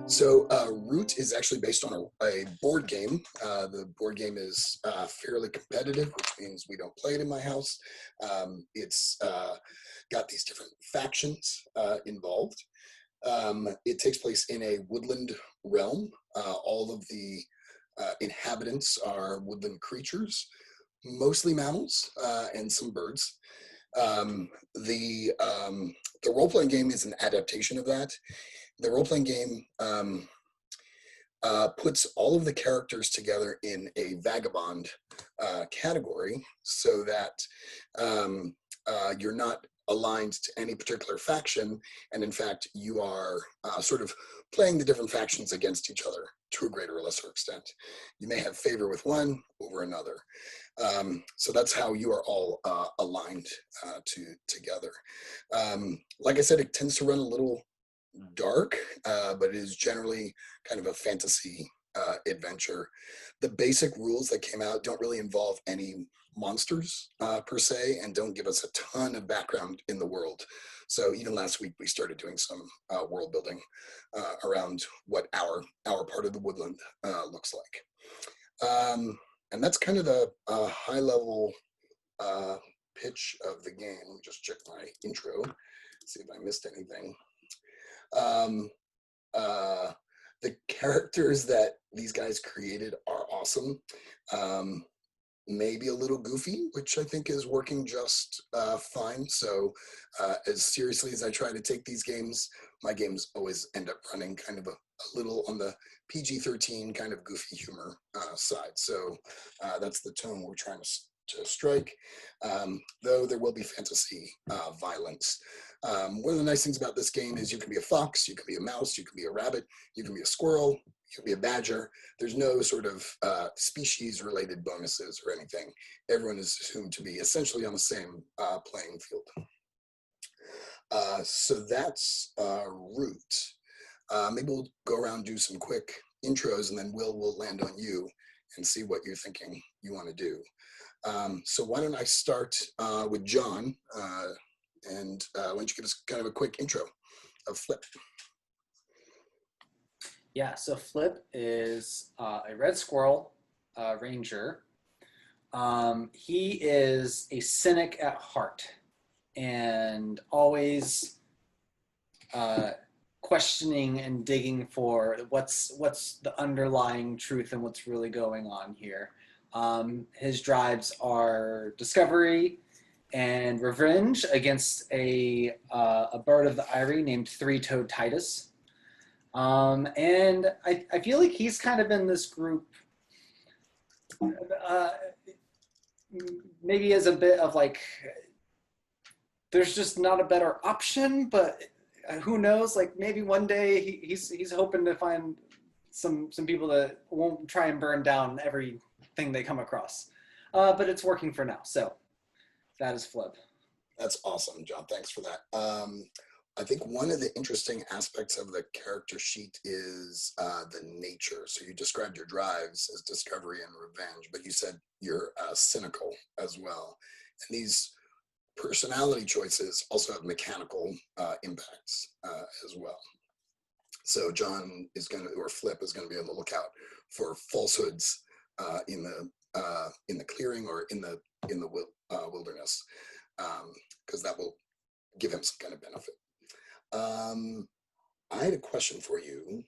So Root is actually based on a board game. The board game is fairly competitive, which means we don't play it in my house. It's got these different factions involved. It takes place in a woodland realm. All of the inhabitants are woodland creatures, mostly mammals and some birds. The role-playing game is an adaptation of that. The role-playing game puts all of the characters together in a vagabond category so that you're not aligned to any particular faction, and in fact you are sort of playing the different factions against each other to a greater or lesser extent. You may have favor with one over another. So that's how you are all aligned together. Like I said, it tends to run a little dark, but it is generally kind of a fantasy adventure. The basic rules that came out don't really involve any monsters per se, and don't give us a ton of background in the world. So even last week we started doing some world building around what our part of the woodland looks like. And that's kind of the high level pitch of the game. Let me just check my intro, see if I missed anything. The characters that these guys created are awesome. Maybe a little goofy, which I think is working just fine. So as seriously as I try to take these games, my games always end up running kind of a little on the PG-13 kind of goofy humor side. So that's the tone we're trying to strike, though there will be fantasy violence. One of the nice things about this game is you can be a fox, you can be a mouse, you can be a rabbit, you can be a squirrel, you can be a badger. There's no sort of species-related bonuses or anything. Everyone is assumed to be essentially on the same playing field. So that's Root. Maybe we'll go around and do some quick intros, and then we'll land on you and see what you're thinking you want to do. So why don't I start with John, and why don't you give us kind of a quick intro of Flip? Yeah, so Flip is a red squirrel ranger. He is a cynic at heart and always questioning and digging for what's the underlying truth and what's really going on here. His drives are discovery and revenge against a bird of the Eyrie named Three-Toed Titus. And I feel like he's kind of in this group maybe as a bit of like, there's just not a better option, but who knows, like maybe one day he's hoping to find some people that won't try and burn down everything they come across. But it's working for now, so that is Flip. That's awesome, John. Thanks for that. I think one of the interesting aspects of the character sheet is the nature. So you described your drives as discovery and revenge, but you said you're cynical as well. And these personality choices also have mechanical impacts as well. So John is going to, or Flip is going to be on the lookout for falsehoods in the clearing or in the wilderness, because that will give him some kind of benefit. I had a question for you.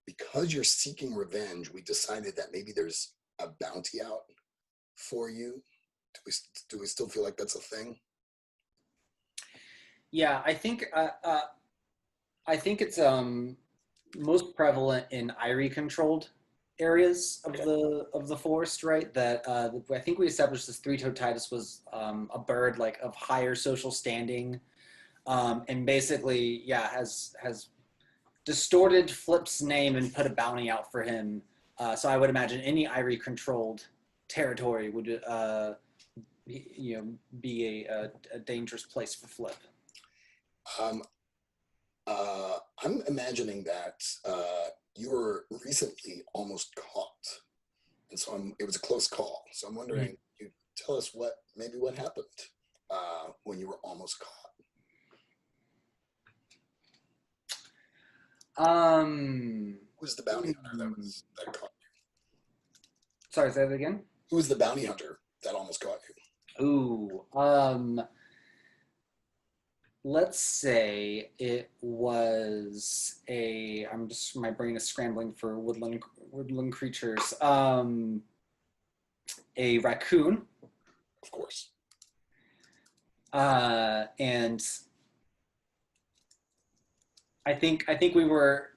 Because you're seeking revenge, we decided that maybe there's a bounty out for you. Do we still feel like that's a thing? Yeah, I think it's most prevalent in Eyrie controlled areas of the forest, right? That I think we established this Three-Toed Titus was a bird like of higher social standing, and basically, yeah, has distorted Flip's name and put a bounty out for him. So I would imagine any Eyrie controlled territory would be a dangerous place for Flip. I'm imagining that you were recently almost caught, and so it was a close call. So I'm wondering, you tell us what happened when you were almost caught. Who's the bounty hunter that caught Sorry, say that again. you? Who's the bounty hunter that almost caught you? Ooh, let's say it was a. My brain is scrambling for woodland creatures. A raccoon. Of course. And I think we were.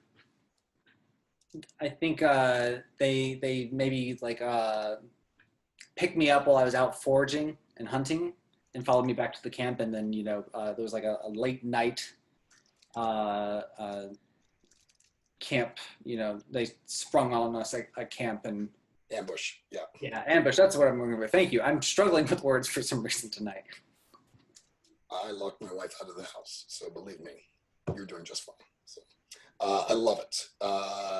I think they maybe like picked me up while I was out foraging and hunting, and followed me back to the camp. And then there was like a late night camp. They sprung on us a camp and Ambush. Yeah. yeah, ambush. That's what I'm going with. Thank you. I'm struggling with words for some reason tonight. I locked my wife out of the house, so believe me, you're doing just fine. So, I love it.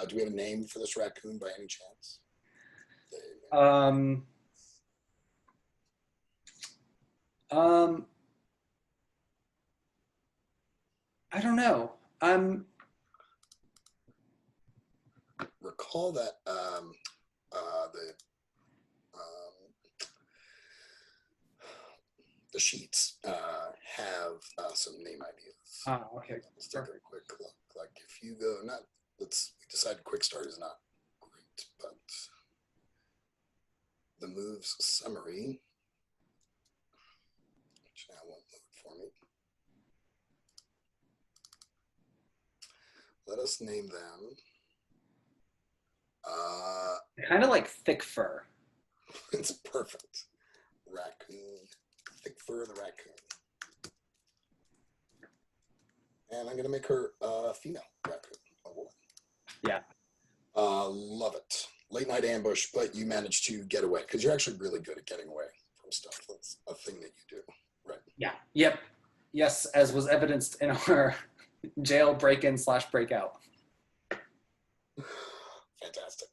Do we have a name for this raccoon by any chance? I don't know. Recall that the sheets have some name ideas. Oh, okay. Let's take a quick look. Like if you go, we decided quick start is not great, but the moves summary, which now won't load for me. Let us name them. Kind of like thick fur. It's perfect. Raccoon, thick fur, the raccoon. And I'm gonna make her a female raccoon, a woman. Yeah. Love it. Late night ambush, but you managed to get away because you're actually really good at getting away from stuff. That's a thing that you do, right? Yeah. Yep. Yes, as was evidenced in our jail break-in / breakout. Fantastic.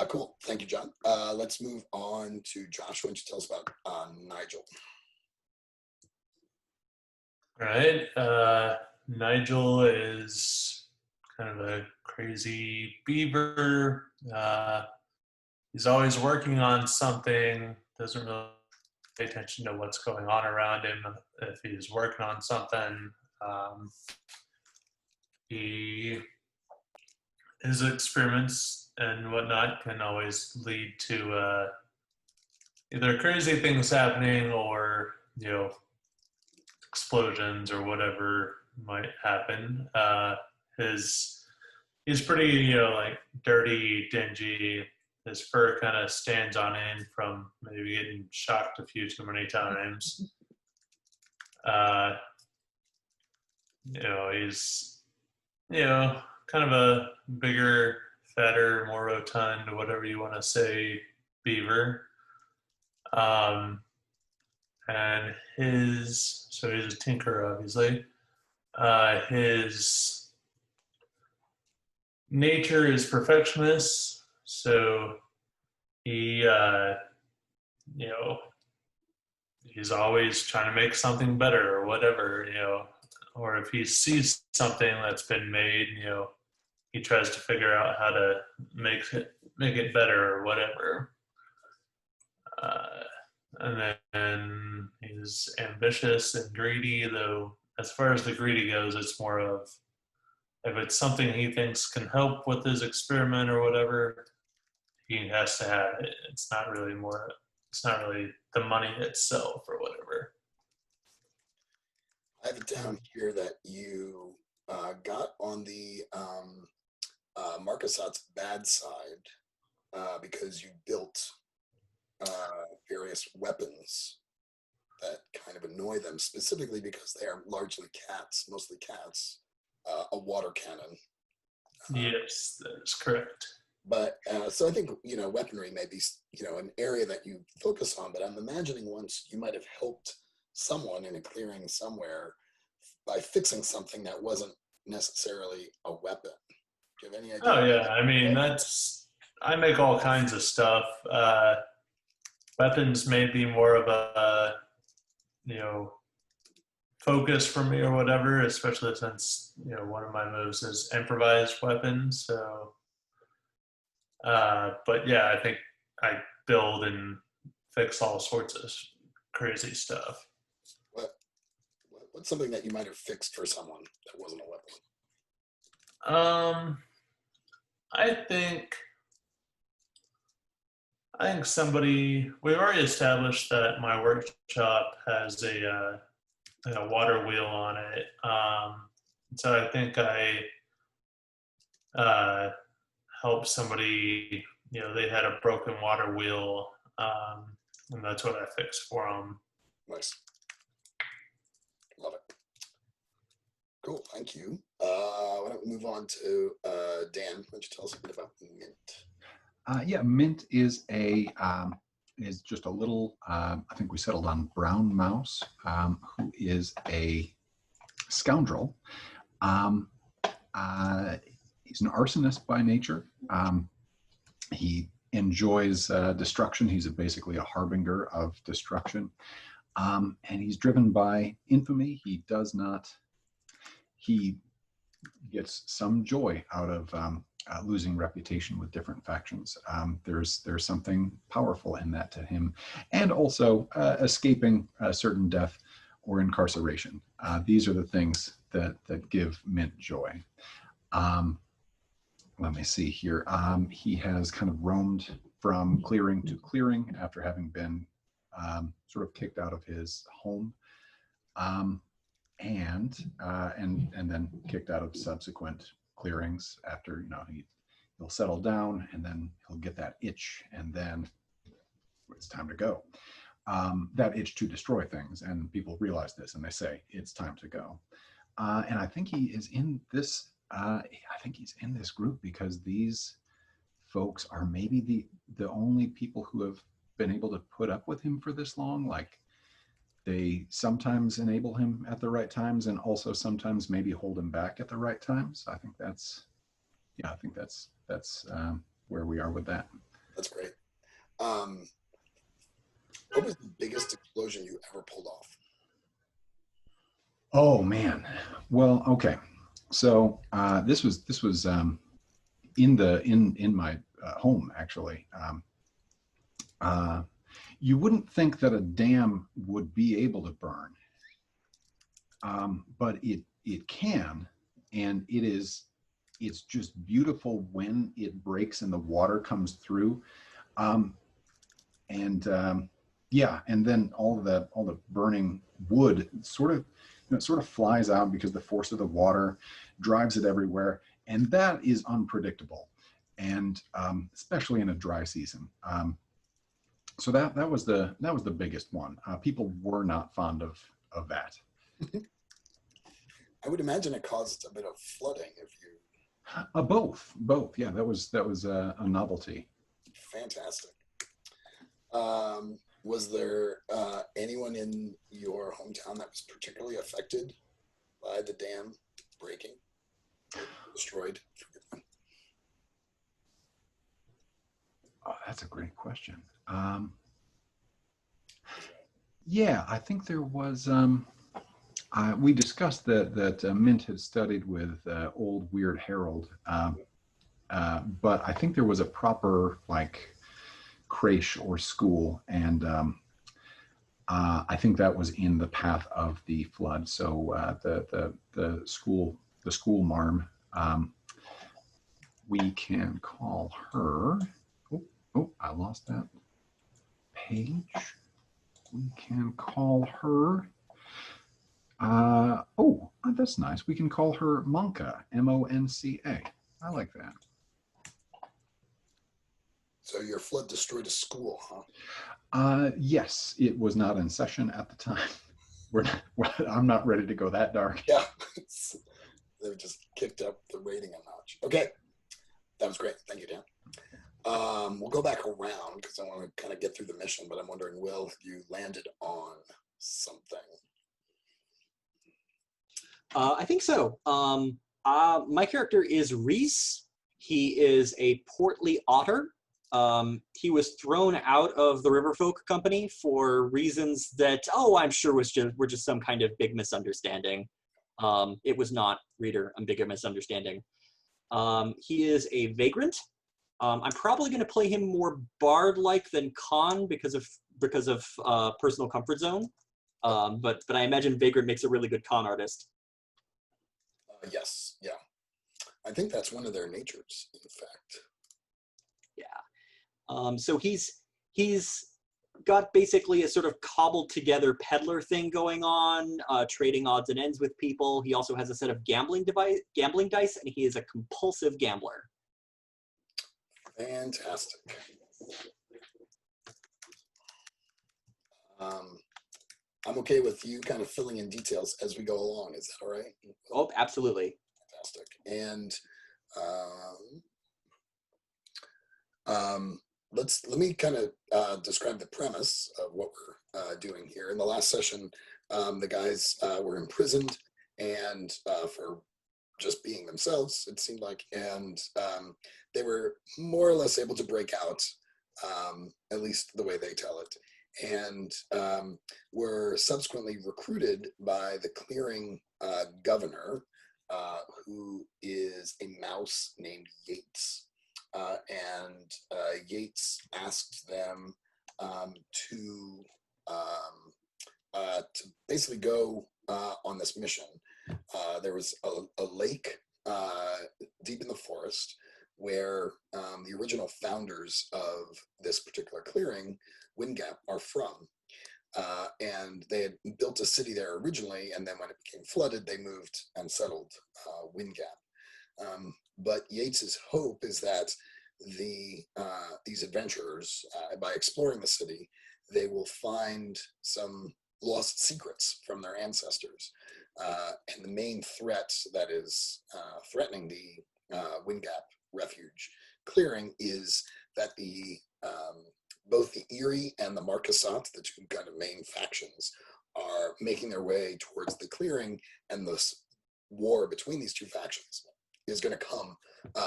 Cool. Thank you, John. Let's move on to Josh. Why don't you tell us about Nigel? All right. Nigel is kind of a crazy beaver. He's always working on something, doesn't really pay attention to what's going on around him if he's working on something. His experiments and whatnot can always lead to either crazy things happening or, explosions or whatever might happen. He's pretty, like dirty, dingy. His fur kind of stands on end from maybe getting shocked a few too many times. He's, kind of a bigger, fatter, more rotund, whatever you want to say, beaver. And so he's a tinker, obviously. His nature is perfectionist, so he, he's always trying to make something better or whatever, or if he sees something that's been made, he tries to figure out how to make it better or whatever. And then he's ambitious and greedy, though as far as the greedy goes, it's more of if it's something he thinks can help with his experiment or whatever, he has to have it. It's not really the money itself or whatever. I have it down here that you got on the Marcusat's bad side because you built various weapons that kind of annoy them, specifically because they are largely cats, mostly cats. A water cannon. Yes, that is correct. But so I think weaponry may be an area that you focus on. But I'm imagining once you might have helped someone in a clearing somewhere by fixing something that wasn't necessarily a weapon. Do you have any idea? Oh yeah, I mean I make all kinds of stuff. Weapons may be more of a focus for me or whatever, especially since one of my moves is improvised weapons. So, but yeah, I think I build and fix all sorts of crazy stuff. What's something that you might have fixed for someone that wasn't a weapon? I think somebody, we've already established that my workshop has a water wheel on it. So I think I helped somebody, they had a broken water wheel, and that's what I fixed for them. Nice. Love it. Cool, thank you. Why don't we move on to Dan? Why don't you tell us a bit about Mint? Yeah, Mint is is just a little, I think we settled on brown mouse, who is a scoundrel. He's an arsonist by nature. He enjoys destruction. He's basically a harbinger of destruction. And he's driven by infamy. He gets some joy out of losing reputation with different factions. There's something powerful in that to him. And also escaping a certain death or incarceration. These are the things that give Mint joy. Let me see here. He has kind of roamed from clearing to clearing after having been sort of kicked out of his home, and then kicked out of subsequent clearings after he'll settle down, and then he'll get that itch, and then it's time to go. That itch to destroy things, and people realize this, and they say it's time to go. And I think he is in this. I think he's in this group because these folks are maybe the only people who have been able to put up with him for this long. Like, they sometimes enable him at the right times, and also sometimes maybe hold him back at the right times. I think that's where we are with that. That's great. What was the biggest explosion you ever pulled off? Oh man. Well, okay. So this was in my home, actually. You wouldn't think that a dam would be able to burn, but it can, and it's just beautiful when it breaks and the water comes through, and then all the burning wood sort of flies out because the force of the water drives it everywhere, and that is unpredictable, and especially in a dry season. So that was the biggest one. People were not fond of that. I would imagine it caused a bit of flooding if you. Both. Yeah, that was a novelty. Fantastic. Was there anyone in your hometown that was particularly affected by the dam breaking, destroyed? Oh, that's a great question. Yeah, I think there was. We discussed that Mint had studied with old Weird Harold, but I think there was a proper creche or school, and I think that was in the path of the flood. So the school marm, we can call her. Oh, I lost that page. We can call her. That's nice. We can call her Monca, M-O-N-C-A. I like that. So your flood destroyed a school, huh? Yes, it was not in session at the time. I'm not ready to go that dark. Yeah, they just kicked up the rating a notch. Okay, that was great. Thank you, Dan. We'll go back around because I want to kind of get through the mission, but I'm wondering, Will, have you landed on something? I think so. My character is Reese. He is a portly otter. he was thrown out of the Riverfolk Company for reasons that, I'm sure were just some kind of big misunderstanding. It was not, reader, a bigger misunderstanding. He is a vagrant. I'm probably going to play him more bard-like than con because of personal comfort zone. But I imagine vagrant makes a really good con artist. Yes, yeah. I think that's one of their natures, in fact. Yeah. So he's got basically a sort of cobbled together peddler thing going on, trading odds and ends with people. He also has a set of gambling dice, and he is a compulsive gambler. Fantastic. I'm okay with you kind of filling in details as we go along. Is that all right? Oh, absolutely. Fantastic. And let me kind of describe the premise of what we're doing here. In the last session, the guys were imprisoned and for just being themselves, it seemed like, and they were more or less able to break out, at least the way they tell it, and were subsequently recruited by the clearing governor, who is a mouse named Yates. And Yates asked them to basically go on this mission. There was a lake deep in the forest where the original founders of this particular clearing, Windgap, are from. And they had built a city there originally, and then when it became flooded, they moved and settled Windgap. But Yates's hope is that these adventurers, by exploring the city, they will find some lost secrets from their ancestors. And the main threat that is threatening the Windgap Refuge clearing is that both the Erie and the Marquessate, the two kind of main factions, are making their way towards the clearing, and this war between these two factions is going to come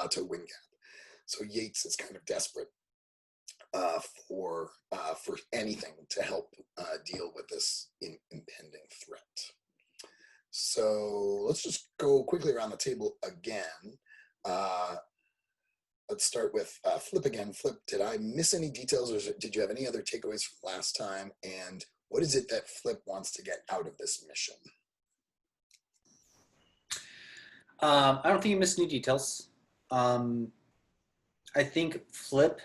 to Windgap. So Yates is kind of desperate for anything to help deal with this impending threat. So let's just go quickly around the table again. Let's start with Flip again. Flip, did I miss any details, or did you have any other takeaways from last time? And what is it that Flip wants to get out of this mission? I don't think you missed any details. I think Flip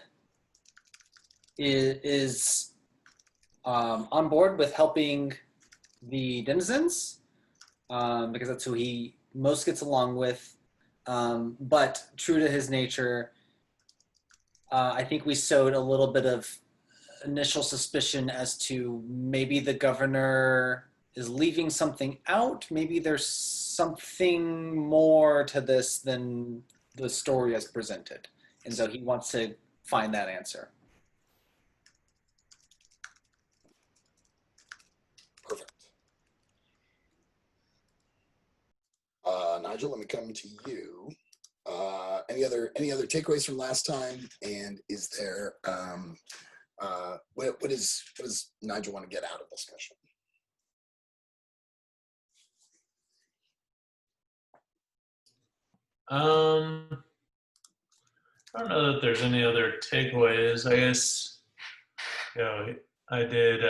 is on board with helping the denizens because that's who he most gets along with. But true to his nature, I think we sowed a little bit of initial suspicion as to maybe the governor is leaving something out. Maybe there's something more to this than the story as presented. And so he wants to find that answer. Perfect. Nigel, let me come to you. Any other takeaways from last time? And is there what does Nigel want to get out of this discussion? I don't know that there's any other takeaways. I guess, I did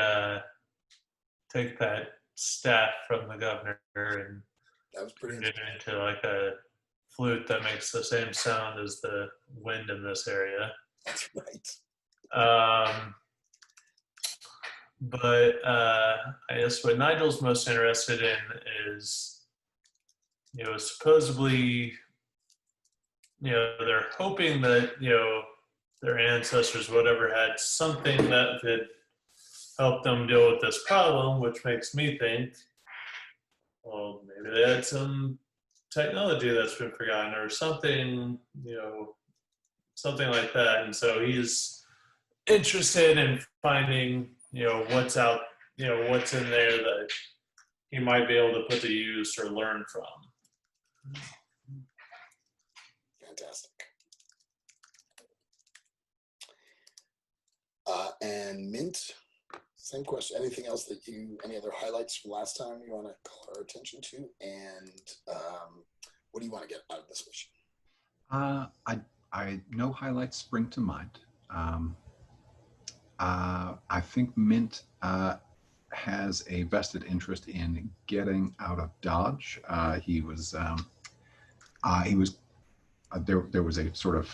take that staff from the governor and That was pretty turned it into like a flute that makes the same sound as the wind in this area. That's right. But I guess what Nigel's most interested in is, supposedly, they're hoping that, their ancestors, whatever, had something that could help them deal with this problem, which makes me think, well, maybe they had some technology that's been forgotten or something, something like that. And so he's interested in finding, what's out, what's in there that he might be able to put to use or learn from. Fantastic. And Mint, same question. Anything else that any other highlights from last time you want to call our attention to? And what do you want to get out of this mission? I no highlights spring to mind. I think Mint has a vested interest in getting out of Dodge. There was a sort of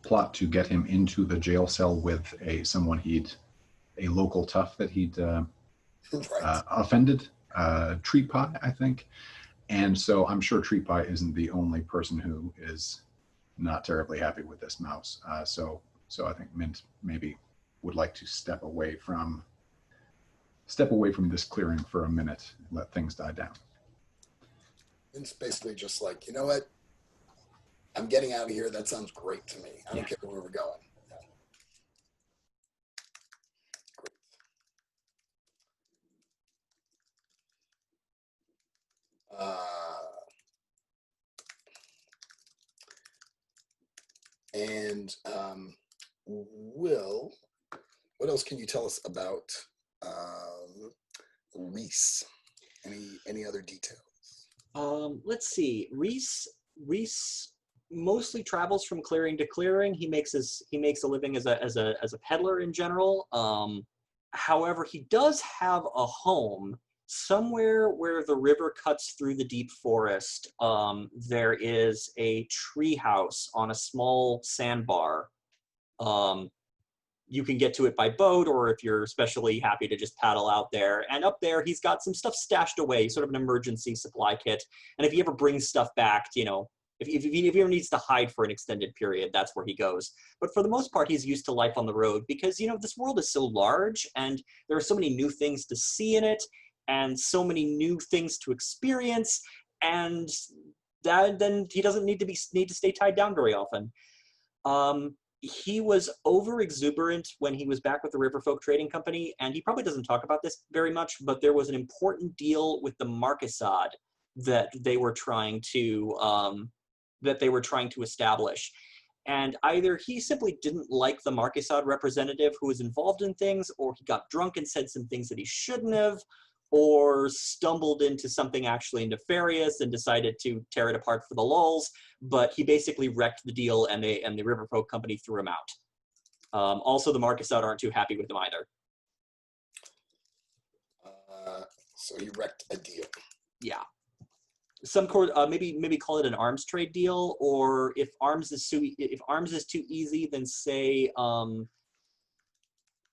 plot to get him into the jail cell with a local tough that he'd Right. offended, Treat Pie, I think. And so I'm sure Treat Pie isn't the only person who is not terribly happy with this mouse. So I think Mint maybe would like to step away from this clearing for a minute and let things die down. It's basically just like, you know what? I'm getting out of here. That sounds great to me. I don't care where we're going. And Will, what else can you tell us about Reese? Any other details? Let's see. Reese mostly travels from clearing to clearing. He makes a living as a peddler in general. However, he does have a home somewhere where the river cuts through the deep forest. There is a tree house on a small sandbar. You can get to it by boat, or if you're especially happy to just paddle out there. And up there, he's got some stuff stashed away, sort of an emergency supply kit. And if he ever brings stuff back, if he ever needs to hide for an extended period, that's where he goes. But for the most part, he's used to life on the road because, this world is so large and there are so many new things to see in it and so many new things to experience. And then he doesn't need to stay tied down very often. He was over exuberant when he was back with the Riverfolk Trading Company, and he probably doesn't talk about this very much, but there was an important deal with the Marquesade that they were trying to establish. And either he simply didn't like the Marquesade representative who was involved in things, or he got drunk and said some things that he shouldn't have, or stumbled into something actually nefarious and decided to tear it apart for the lulz. But he basically wrecked the deal, and the Riverfolk Company threw him out. Also, the Marquesade aren't too happy with him either. So he wrecked a deal. Yeah. Maybe call it an arms trade deal, or if arms is too easy, then say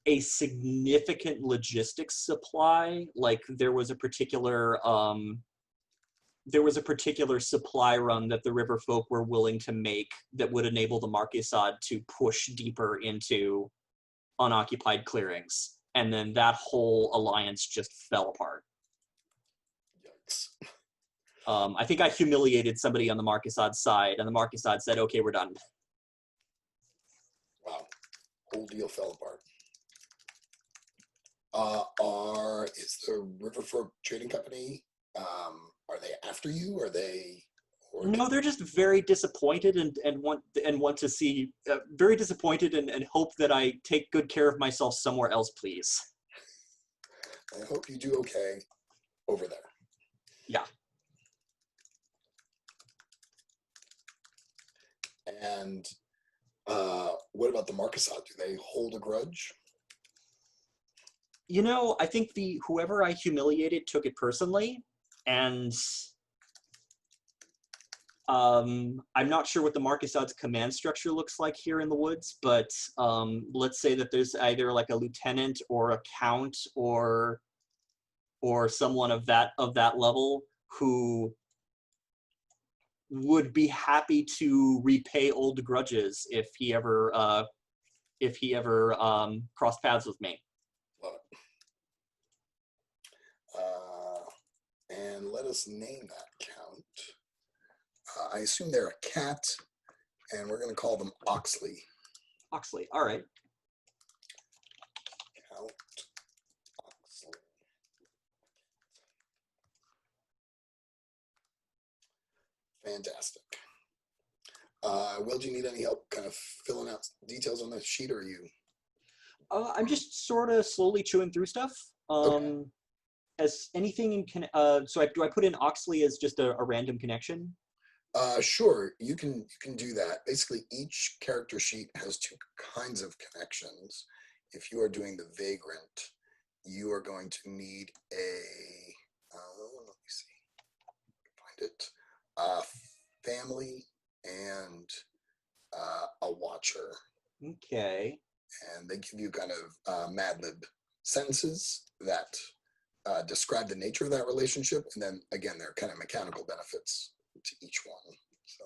a significant logistics supply. Like there was a particular supply run that the Riverfolk were willing to make that would enable the Marquesade to push deeper into unoccupied clearings, and then that whole alliance just fell apart. Yikes. I think I humiliated somebody on the Marquesade side, and the Marquesade said, "Okay, we're done." Wow, whole deal fell apart. Is the Riverfolk Trading Company? Are they after you? Are they? No, they're just very disappointed and want to see very disappointed and hope that I take good care of myself somewhere else, please. I hope you do okay over there. Yeah. And what about the Marquesade? Do they hold a grudge? I think whoever I humiliated took it personally, and I'm not sure what the Marquesade's command structure looks like here in the woods, but let's say that there's either like a lieutenant or a count or someone of that level who would be happy to repay old grudges if he ever crossed paths with me. Love it. And let us name that count. I assume they're a cat, and we're going to call them Oxley. Oxley, all right. Count Oxley. Fantastic. Will, do you need any help kind of filling out details on the sheet, or are you I'm just sort of slowly chewing through stuff. Okay. As anything in do I put in Oxley as just a random connection? Sure, you can do that. Basically, each character sheet has two kinds of connections. If you are doing the vagrant, you are going to need let me see, find it, family and a watcher, Okay. and they give you kind of Mad Lib sentences that describe the nature of that relationship, and then again, there are kind of mechanical benefits to each one. So.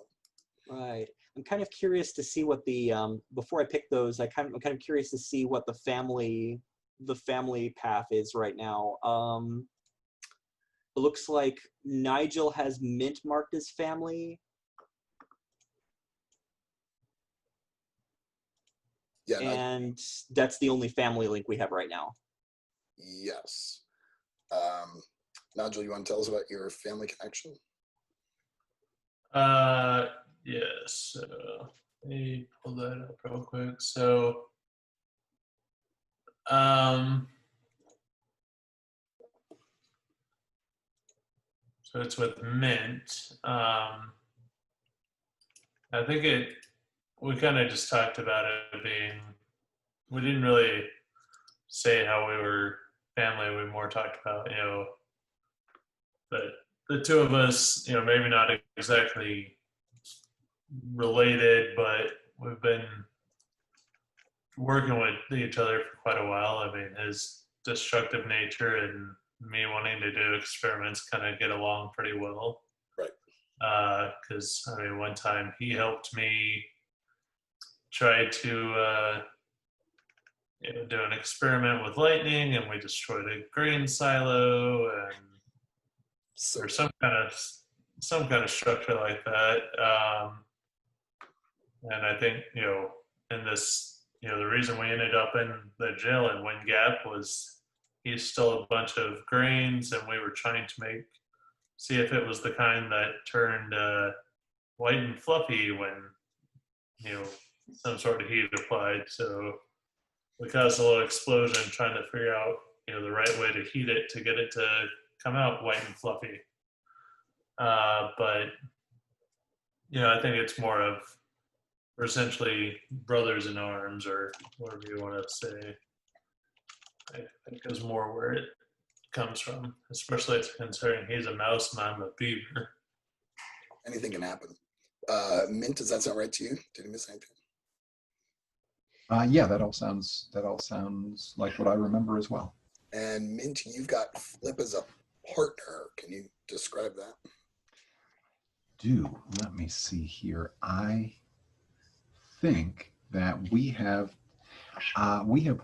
Right. I'm kind of curious to see what the before I pick those, I'm kind of curious to see what the family path is right now. It looks like Nigel has Mint marked as family. Yeah, And that's the only family link we have right now. yes. Nigel, you want to tell us about your family connection? Yes. Let me pull that up real quick. So, so it's with Mint. I think we kind of just talked about it being, we didn't really say how we were family. We more talked about, that the two of us, maybe not exactly related, but we've been working with each other for quite a while. I mean, his destructive nature and me wanting to do experiments kind of get along pretty well. Right. Because, one time he helped me try to do an experiment with lightning, and we destroyed a grain silo, and So or some kind of structure like that. And I think in this, the reason we ended up in the jail in Wind Gap was he stole a bunch of grains, and we were trying to see if it was the kind that turned white and fluffy when some sort of heat applied. So we caused a little explosion trying to figure out the right way to heat it to get it to come out white and fluffy. But I think it's more of we're essentially brothers in arms, or whatever you want to say. I think is more where it comes from, especially considering he's a mouse and I'm a beaver. anything can happen. Mint, does that sound right to you? Did you miss anything? Yeah, that all sounds like what I remember as well. And Mint, you've got Flip as a partner. Can you describe that? Let me see here. I think that we have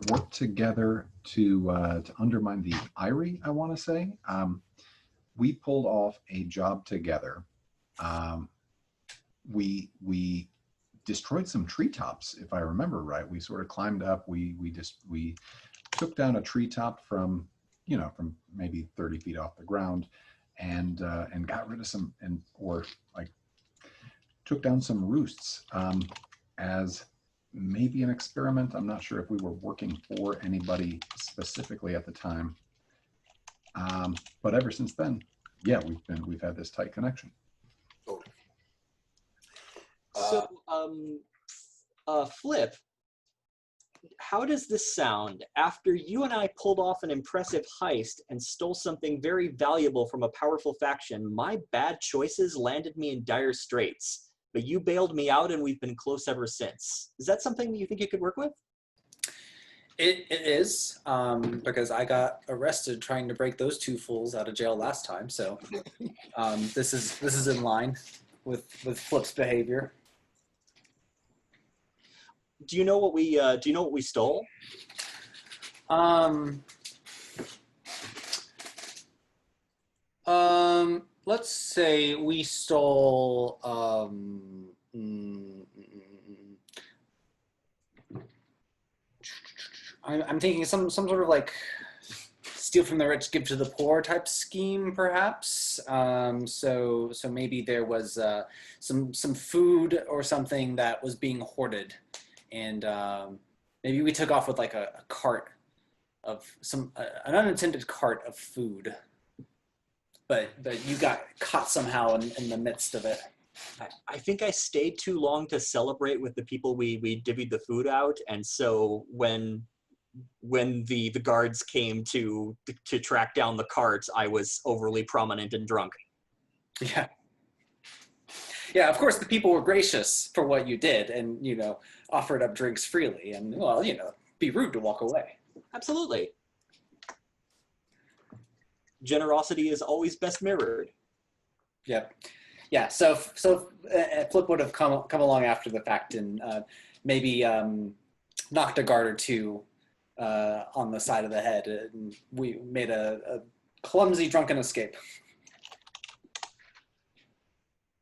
worked together to undermine the Irie, I want to say. We pulled off a job together. We destroyed some treetops, if I remember right. We sort of climbed up. We took down a treetop from maybe 30 feet off the ground, and got rid of some took down some roosts as maybe an experiment. I'm not sure if we were working for anybody specifically at the time, but ever since then, yeah, we've had this tight connection. So, Flip, how does this sound? After you and I pulled off an impressive heist and stole something very valuable from a powerful faction, my bad choices landed me in dire straits. But you bailed me out, and we've been close ever since. Is that something that you think you could work with? It is, because I got arrested trying to break those two fools out of jail last time. So this is in line with Flip's behavior. Do you know what we stole? Let's say we stole I'm thinking some sort of like steal from the rich, give to the poor type scheme, perhaps. So maybe there was some food or something that was being hoarded, and maybe we took off with like a cart of an unattended cart of food, but you got caught somehow in the midst of it. I think I stayed too long to celebrate with the people we divvied the food out, and so when the guards came to track down the carts, I was overly prominent and drunk. Yeah. Yeah, of course the people were gracious for what you did and, offered up drinks freely and, well, be rude to walk away. Absolutely. Generosity is always best mirrored. Yep. Yeah, so Flip would have come along after the fact and maybe knocked a guard or two on the side of the head, and we made a clumsy drunken escape.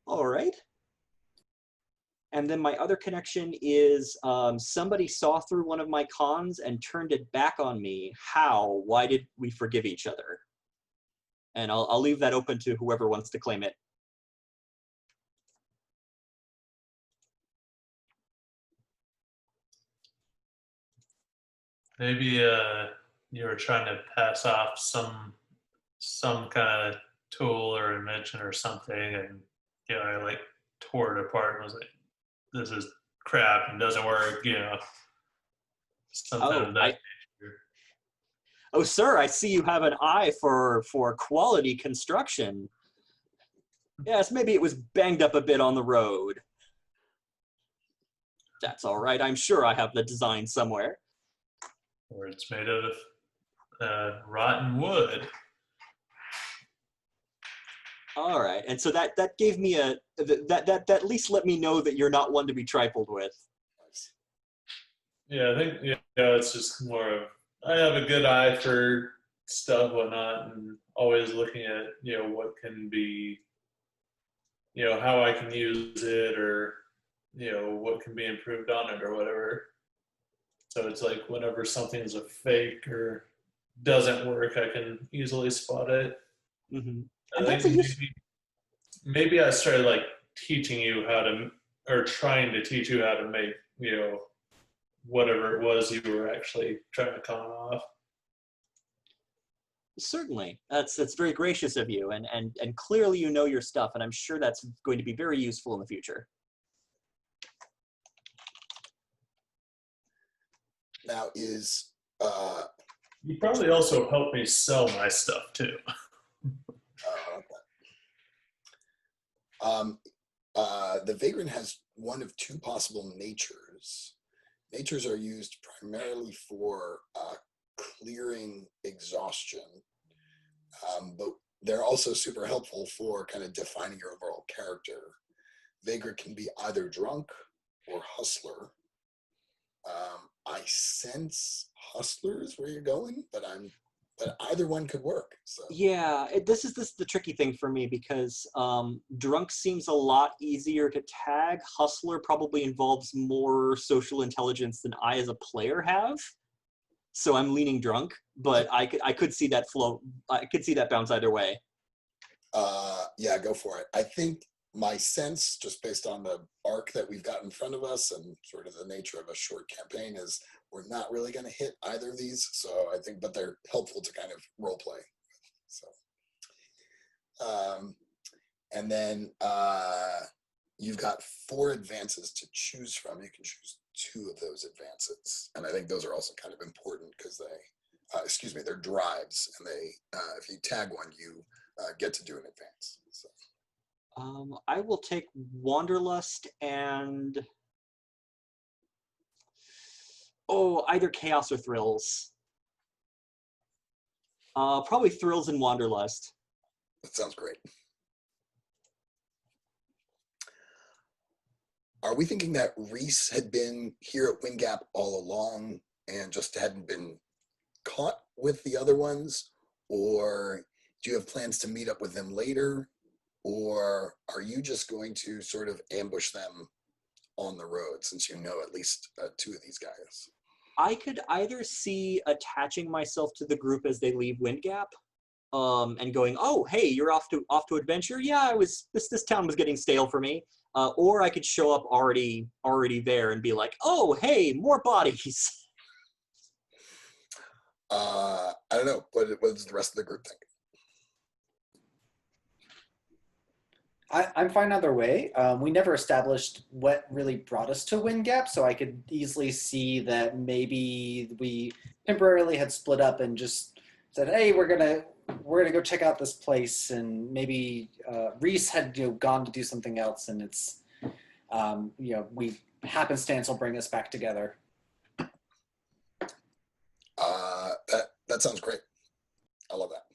All right. And then my other connection is somebody saw through one of my cons and turned it back on me. How? Why did we forgive each other? And I'll leave that open to whoever wants to claim it. Maybe you were trying to pass off some kind of tool or invention or something, and I like tore it apart and was like, "This is crap and doesn't work," something of that nature. Oh, sir, I see you have an eye for quality construction. Yes, maybe it was banged up a bit on the road. That's all right. I'm sure I have the design somewhere. Or it's made out of rotten wood. All right, and so that gave me that at least let me know that you're not one to be trifled with. Yeah, I think it's just more of I have a good eye for stuff, whatnot, and always looking at what can be, how I can use it, or what can be improved on it, or whatever. So it's like whenever something's a fake or doesn't work, I can easily spot it. Mm-hmm. I think maybe I started like teaching you how to, or trying to teach you how to make, whatever it was you were actually trying to con off. Certainly, that's very gracious of you, and clearly you know your stuff, and I'm sure that's going to be very useful in the future. Now is You probably also helped me sell my stuff too. the vagrant has one of two possible natures. Natures are used primarily for clearing exhaustion, but they're also super helpful for kind of defining your overall character. Vagrant can be either drunk or hustler. I sense hustler is where you're going, but either one could work. So Yeah, this is the tricky thing for me because drunk seems a lot easier to tag. Hustler probably involves more social intelligence than I as a player have. So I'm leaning drunk, but I could see that flow. I could see that bounce either way. yeah, go for it. I think my sense, just based on the arc that we've got in front of us and sort of the nature of a short campaign, is we're not really going to hit either of these. So I think, but they're helpful to kind of role play. So, and then you've got 4 advances to choose from. You can choose 2 of those advances, and I think those are also kind of important because they, they're drives, and they, if you tag one, you get to do an advance. So. I will take Wanderlust and either Chaos or Thrills. Probably Thrills and Wanderlust. That sounds great. Are we thinking that Reese had been here at Wind Gap all along and just hadn't been caught with the other ones? Or do you have plans to meet up with them later? Or are you just going to sort of ambush them on the road since you know at least 2 of these guys? I could either see attaching myself to the group as they leave Wind Gap, and going, "Oh, hey, you're off to adventure." Yeah, I was. This town was getting stale for me. Or I could show up already there and be like, "Oh, hey, more bodies." I don't know. What does the rest of the group think? I'm fine either way. We never established what really brought us to Wind Gap, so I could easily see that maybe we temporarily had split up and just said, "Hey, we're gonna go check out this place," and maybe Reese had gone to do something else, and it's we happenstance will bring us back together. That sounds great. I love that.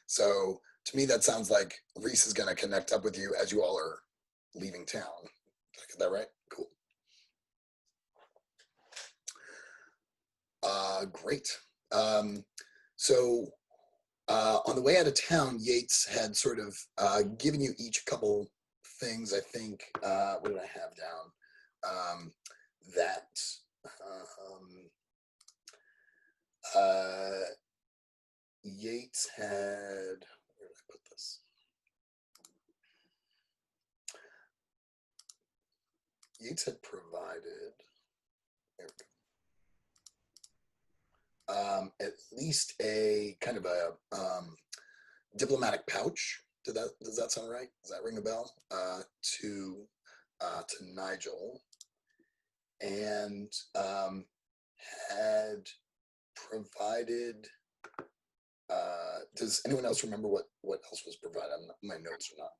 So to me, that sounds like Reese is going to connect up with you as you all are leaving town. Is that right? Cool. Great. So on the way out of town, Yates had sort of given you each a couple things. I think, what did I have down? Yates had, where did I put this? Yates had provided, there we go. At least a kind of a diplomatic pouch. Does that sound right? Does that ring a bell? To Nigel, and had provided. Does anyone else remember what else was provided? My notes are not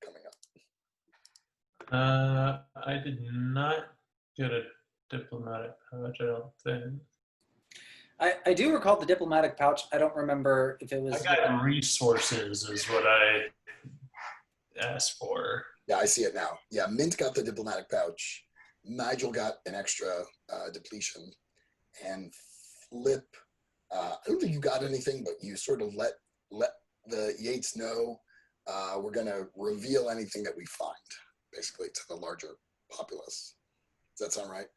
coming up. I did not get a diplomatic pouch, I don't think. I do recall the diplomatic pouch. I don't remember if it was. I got resources is what I asked for. Yeah, I see it now. Yeah, Mint got the diplomatic pouch. Nigel got an extra depletion, and Flip. I don't think you got anything, but you sort of let the Yates know we're going to reveal anything that we find, basically, to the larger populace. Does that sound right?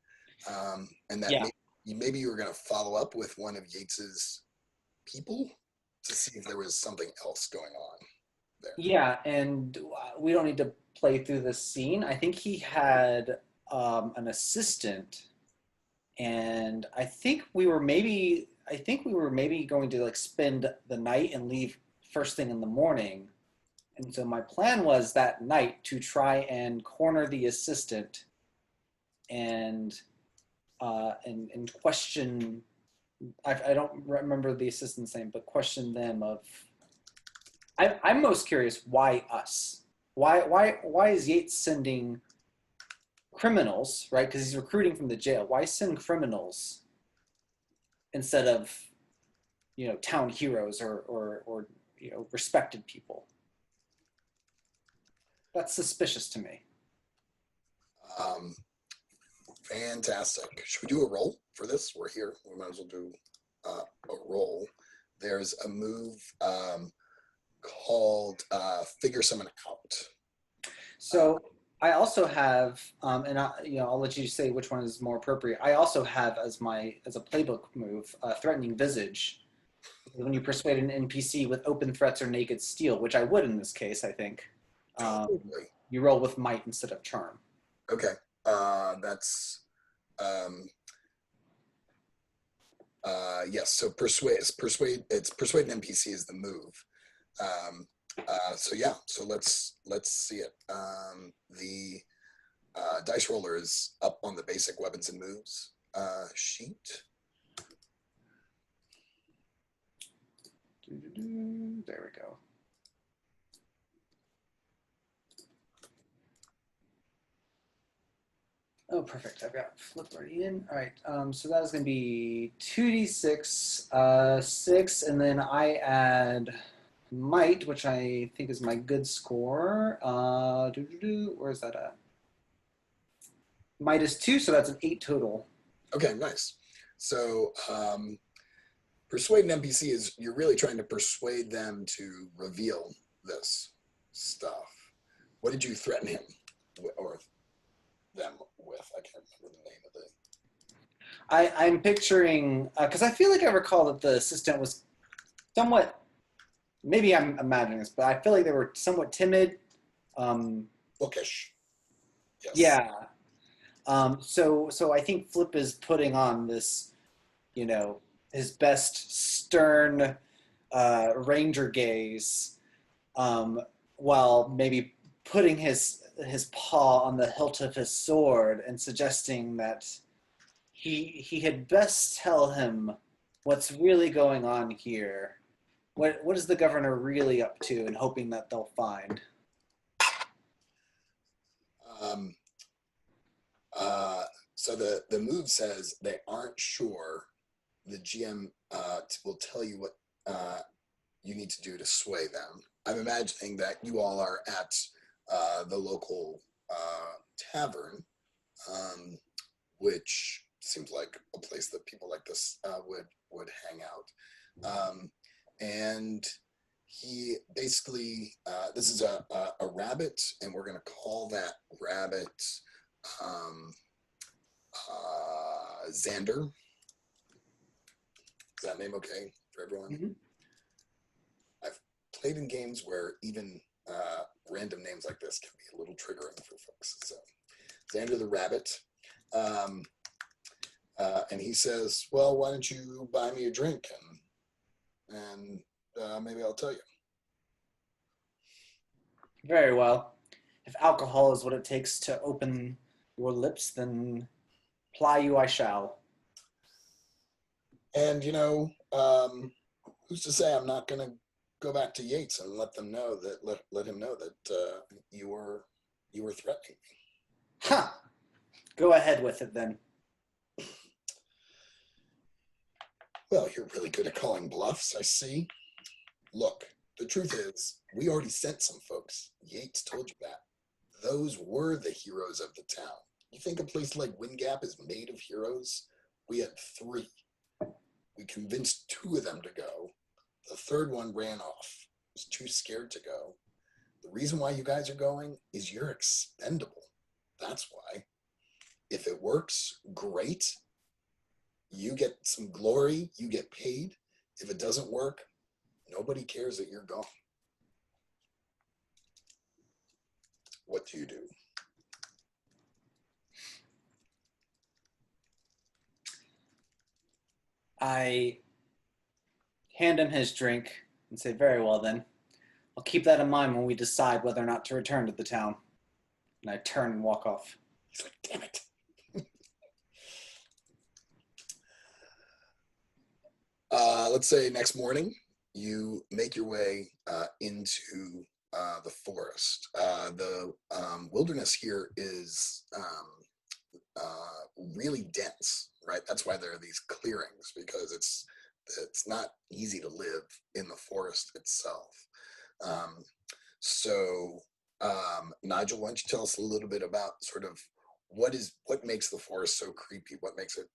And that maybe you were going to follow up with one of Yates's people to see if there was something else going on there. Yeah, and we don't need to play through this scene. I think he had an assistant, and I think we were maybe going to spend the night and leave first thing in the morning. And so my plan was that night to try and corner the assistant and question. I don't remember the assistant's name, but question them of. I'm most curious, why us? Why is Yates sending criminals, right? Because he's recruiting from the jail. Why send criminals instead of, town heroes or respected people? That's suspicious to me. Fantastic. Should we do a roll for this? We're here. We might as well do a roll. There's a move called Figure Someone Out. So I also have, and I'll let you say which one is more appropriate. I also have as a playbook move, Threatening Visage. When you persuade an NPC with open threats or naked steel, which I would in this case, I think. Totally. You roll with might instead of charm. Okay. That's yes. So persuade. It's persuade an NPC is the move. So yeah. So let's see it. The dice roller is up on the basic weapons and moves sheet. There we go. Oh, perfect. I've got Flip already in. All right. So that is going to be 2d6, 6, and then I add might, which I think is my good score. Where's that at? Might is 2, so that's an 8 total. Okay, nice. So persuade an NPC is you're really trying to persuade them to reveal this stuff. What did you threaten him with, or them with? I can't remember the name of it. I'm picturing, because I feel like I recall that the assistant was somewhat, maybe I'm imagining this, but I feel like they were somewhat timid. Bookish. Yes. Yeah. So I think Flip is putting on this, his best stern ranger gaze, while maybe putting his paw on the hilt of his sword and suggesting that he had best tell him what's really going on here. What is the governor really up to, and hoping that they'll find? So the move says they aren't sure. The GM will tell you what you need to do to sway them. I'm imagining that you all are at the local tavern, which seems like a place that people like this would hang out. And he basically, this is a rabbit, and we're going to call that rabbit Xander. Is that name okay for everyone? Mm-hmm. I've played in games where even random names like this can be a little triggering for folks. So Xander the rabbit. And he says, well, why don't you buy me a drink and maybe I'll tell you. Very well. If alcohol is what it takes to open your lips, then ply you I shall. And, who's to say I'm not going to go back to Yates and let him know that you were threatening me. Ha! Go ahead with it then. Well, you're really good at calling bluffs, I see. Look, the truth is, we already sent some folks. Yates told you that. Those were the heroes of the town. You think a place like Windgap is made of heroes? We had 3. We convinced 2 of them to go. The 3rd one ran off. Was too scared to go. The reason why you guys are going is you're expendable. That's why. If it works, great. You get some glory, you get paid. If it doesn't work, nobody cares that you're gone. What do you do? I hand him his drink and say, very well then. I'll keep that in mind when we decide whether or not to return to the town. And I turn and walk off. He's like, damn it. Let's say next morning, you make your way into the forest. The wilderness here is really dense, right? That's why there are these clearings, because it's not easy to live in the forest itself. Nigel, why don't you tell us a little bit about sort of what makes the forest so creepy? What makes it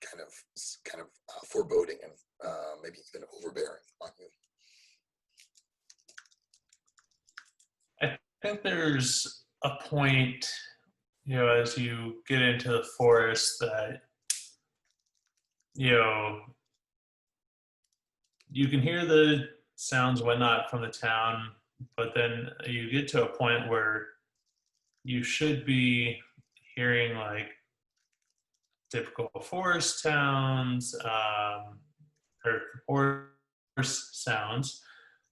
kind of foreboding and maybe even overbearing on you? I think there's a point, as you get into the forest that, you can hear the sounds, whatnot, from the town, but then you get to a point where you should be hearing like typical forest sounds, or forest sounds,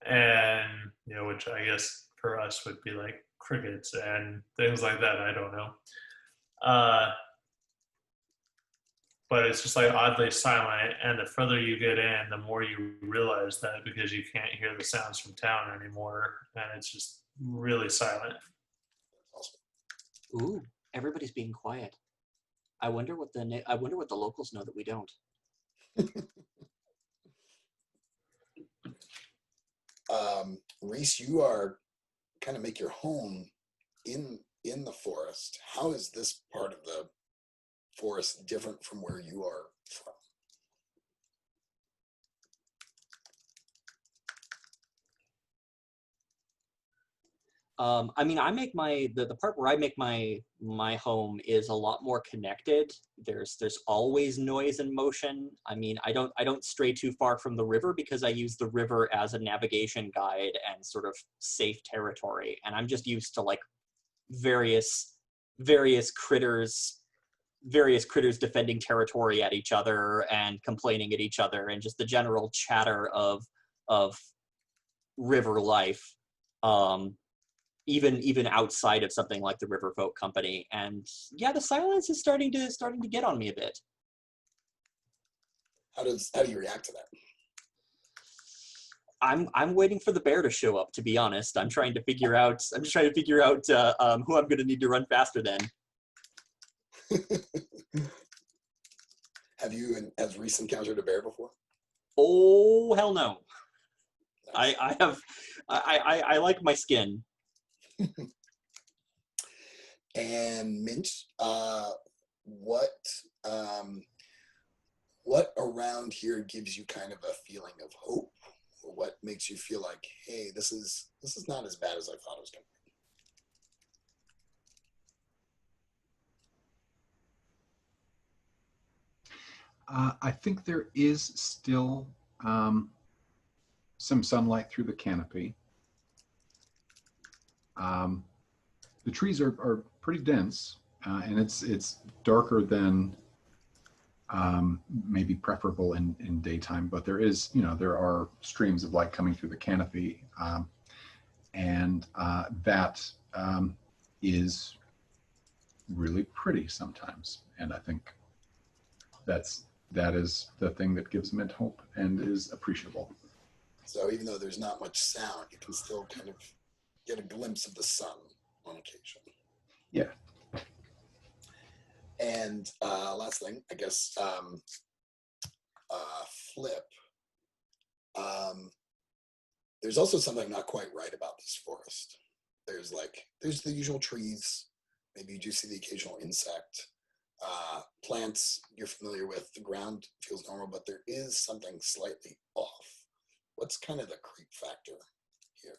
and which I guess for us would be like crickets and things like that. I don't know. But it's just like oddly silent, and the further you get in, the more you realize that, because you can't hear the sounds from town anymore, and it's just really silent. Ooh, everybody's being quiet. I wonder what the locals know that we don't. Reese, you are kind of make your home in the forest. How is this part of the forest different from where you are from? I mean, I make the part where I make my home is a lot more connected. There's always noise and motion. I mean, I don't stray too far from the river because I use the river as a navigation guide and sort of safe territory. And I'm just used to like various critters various critters defending territory at each other and complaining at each other, and just the general chatter of river life, even outside of something like the River Folk Company. And yeah, the silence is starting to get on me a bit. How do you react to that? I'm waiting for the bear to show up, to be honest. I'm just trying to figure out who I'm going to need to run faster than. Has Reese encountered a bear before? Oh, hell no. Nice. I like my skin. And Mint, what around here gives you kind of a feeling of hope, or what makes you feel like, hey, this is not as bad as I thought it was going to be? I think there is still some sunlight through the canopy. The trees are pretty dense, and it's darker than maybe preferable in daytime, but there are streams of light coming through the canopy, and that is really pretty sometimes. And I think that is the thing that gives Mint hope and is appreciable. So even though there's not much sound, you can still kind of get a glimpse of the sun on occasion. Yeah. And last thing, I guess, Flip. There's also something not quite right about this forest. There's the usual trees. Maybe you do see the occasional insect. Plants you're familiar with. The ground feels normal, but there is something slightly off. What's kind of the creep factor here?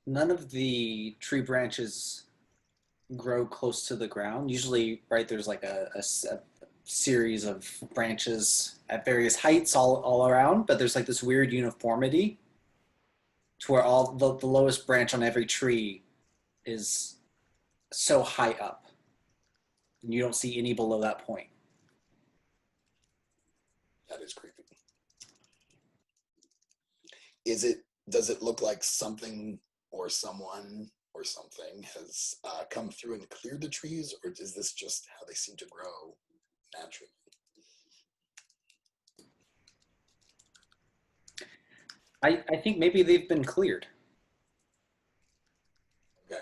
None of the tree branches grow close to the ground. Usually, right, there's like a series of branches at various heights all around, but there's like this weird uniformity to where all the lowest branch on every tree is so high up, and you don't see any below that point. That is creepy. Does it look like something or someone or something has come through and cleared the trees, or is this just how they seem to grow naturally? I think maybe they've been cleared. Okay.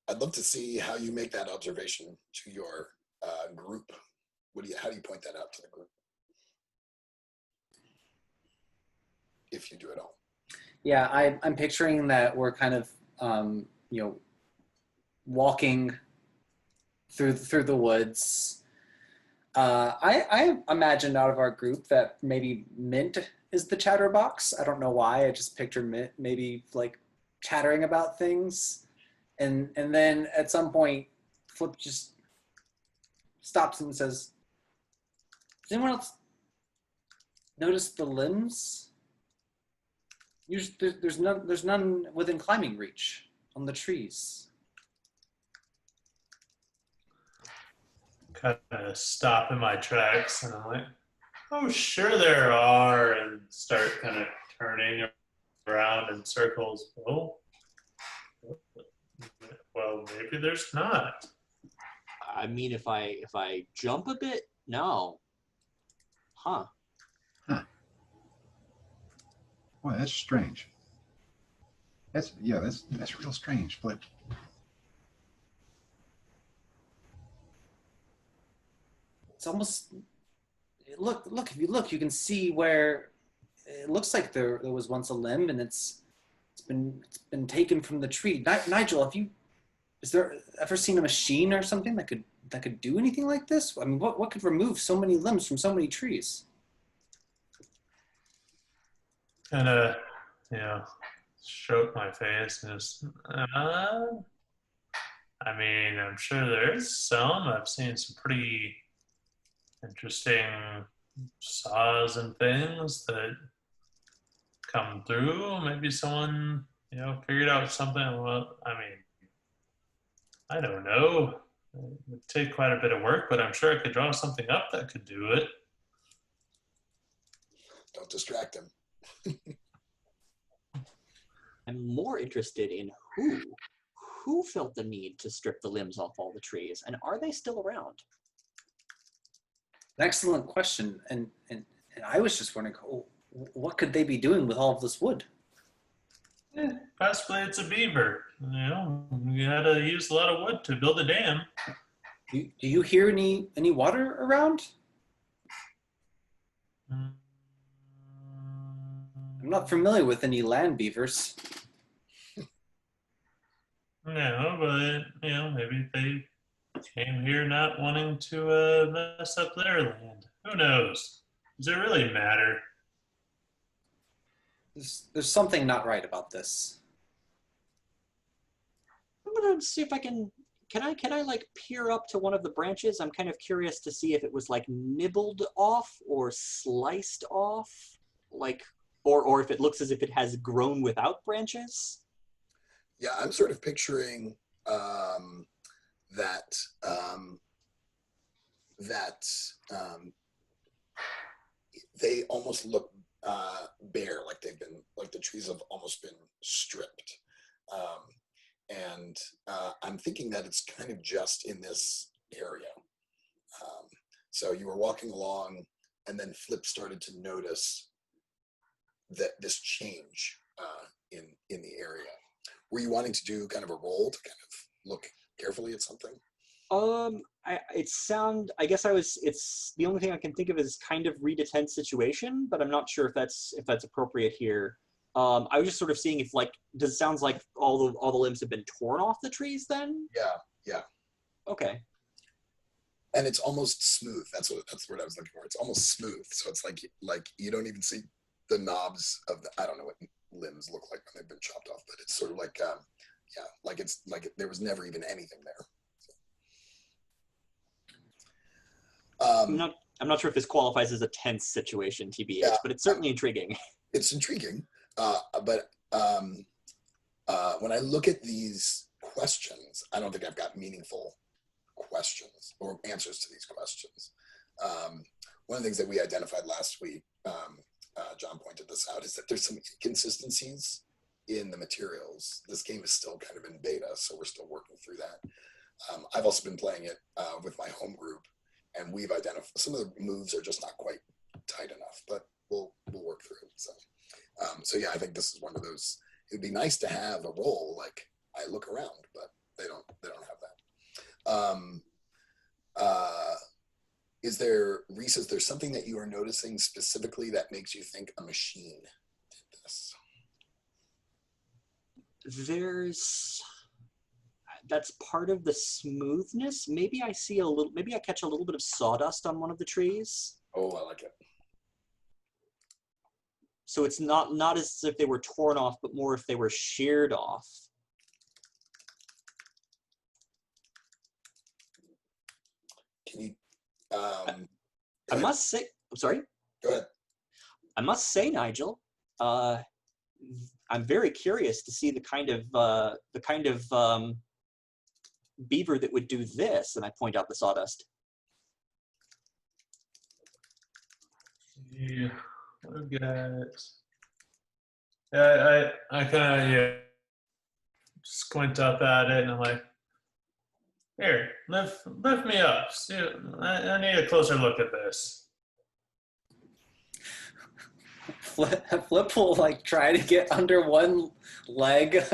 I'd love to see how you make that observation to your group. How do you point that out to the group? If you do it all. Yeah, I'm picturing that we're kind of walking through the woods. I imagined out of our group that maybe Mint is the chatterbox. I don't know why. I just picture Mint maybe like chattering about things, and then at some point, Flip just stops and says, "Does anyone else notice the limbs? There's none within climbing reach on the trees." Kind of stop in my tracks, and I'm like, "Oh, sure there are," and start kind of turning around in circles. Oh, well, maybe there's not. I mean, if I jump a bit, no. Huh. Boy, that's strange. That's real strange, Flip. It's almost look if you look, you can see where it looks like there was once a limb, and it's been taken from the tree. Nigel, is there ever seen a machine or something that could do anything like this? I mean, what could remove so many limbs from so many trees? Kind of, stroke my face and just, I mean, I'm sure there is some. I've seen some pretty interesting saws and things that come through. Maybe someone, figured out something. Well, I mean, I don't know. It would take quite a bit of work, but I'm sure I could draw something up that could do it. Don't distract him. I'm more interested in who felt the need to strip the limbs off all the trees, and are they still around? Excellent question. And I was just wondering, what could they be doing with all of this wood? Possibly it's a beaver. You had to use a lot of wood to build a dam. Do you hear any water around? Mm. I'm not familiar with any land beavers. No, but maybe they came here not wanting to mess up their land. Who knows? Does it really matter? There's something not right about this. I'm gonna see if I can I like peer up to one of the branches? I'm kind of curious to see if it was like nibbled off or sliced off, like, or if it looks as if it has grown without branches. Yeah, I'm sort of picturing that they almost look bare, like the trees have almost been stripped. And I'm thinking that it's kind of just in this area. So you were walking along, and then Flip started to notice that this change in the area. Were you wanting to do kind of a roll to kind of look carefully at something? I guess it's the only thing I can think of is kind of read a tense situation, but I'm not sure if that's appropriate here. I was just sort of seeing if does it sounds like all the limbs have been torn off the trees then? Yeah. Okay. And it's almost smooth. That's what I was looking for. It's almost smooth. So it's like you don't even see the knobs of I don't know what limbs look like when they've been chopped off, but it's sort of like it's like there was never even anything there. I'm not sure if this qualifies as a tense situation, TBH, Yeah, but it's certainly intriguing. It's intriguing, but when I look at these questions, I don't think I've got meaningful questions or answers to these questions. One of the things that we identified last week, John pointed this out, is that there's some inconsistencies in the materials. This game is still kind of in beta, so we're still working through that. I've also been playing it with my home group, and we've identified some of the moves are just not quite tight enough, but we'll work through it. So yeah, I think this is one of those. It'd be nice to have a role like I look around, but they don't have that. Is there, Reese, is there something that you are noticing specifically that makes you think a machine did this? That's part of the smoothness. Maybe I catch a little bit of sawdust on one of the trees. Oh, I like it. So it's not as if they were torn off, but more if they were sheared off. Can you? I must say, I'm sorry. Go ahead. I must say, Nigel, I'm very curious to see the kind of beaver that would do this. And I point out the sawdust. Yeah, look at. Yeah, I kind of squint up at it, and I'm like, here, lift me up. See, I need a closer look at this. Flip will try to get under one leg.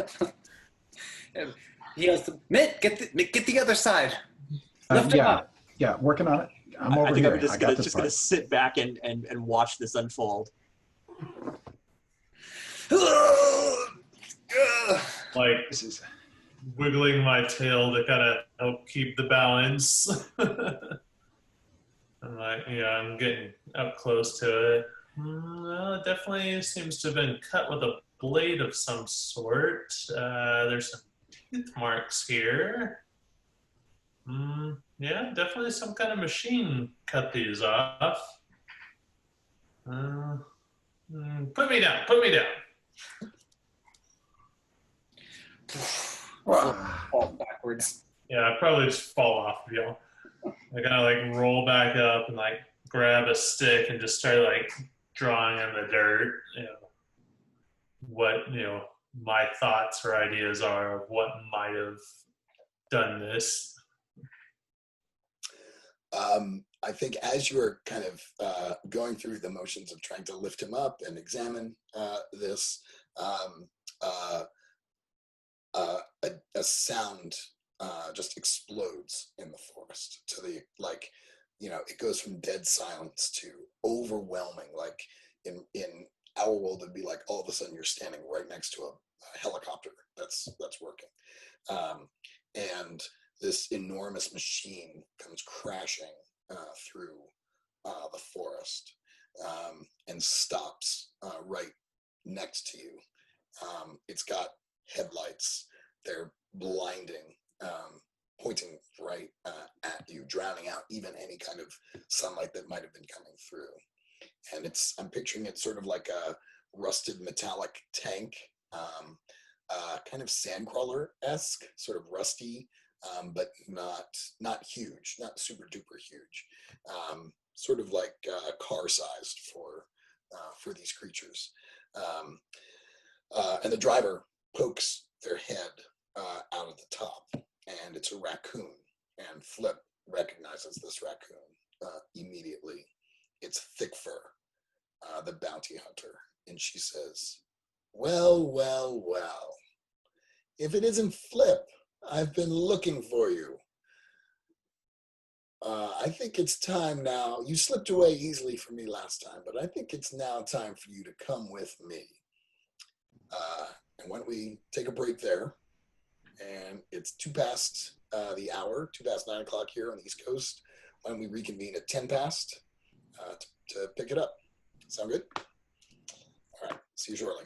He goes, Mitt, get the other side. Lift him up. Yeah, working on it. I'm over I think here. I'm just gonna sit back and watch this unfold. This is wiggling my tail to kind of help keep the balance. I'm getting up close to it. Well, it definitely seems to have been cut with a blade of some sort. There's some teeth marks here. Yeah, definitely some kind of machine cut these off. Put me down. Put me down. Fall backwards. Yeah, I probably just fall off of y'all. I gotta like roll back up and like grab a stick and just start like drawing in the dirt. What my thoughts or ideas are of what might have done this. I think as you're kind of going through the motions of trying to lift him up and examine this, a sound just explodes in the forest to the it goes from dead silence to overwhelming. Like in our world, it'd be like all of a sudden you're standing right next to a helicopter that's working, and this enormous machine comes crashing through the forest and stops right next to you. It's got headlights. They're blinding, pointing right at you, drowning out even any kind of sunlight that might have been coming through. And I'm picturing it sort of like a rusted metallic tank, kind of sandcrawler-esque, sort of rusty, but not huge, not super duper huge, sort of like car-sized for these creatures. And the driver pokes their head out of the top, and it's a raccoon. And Flip recognizes this raccoon immediately. It's Thick Fur, the bounty hunter, and she says, "Well, well, well. If it isn't Flip, I've been looking for you. I think it's time now. You slipped away easily from me last time, but I think it's now time for you to come with me. And why don't we take a break there? And it's 2 past the hour, 2 past 9 o'clock here on the East Coast. Why don't we reconvene at 10 past to pick it up? Sound good? All right. See you shortly.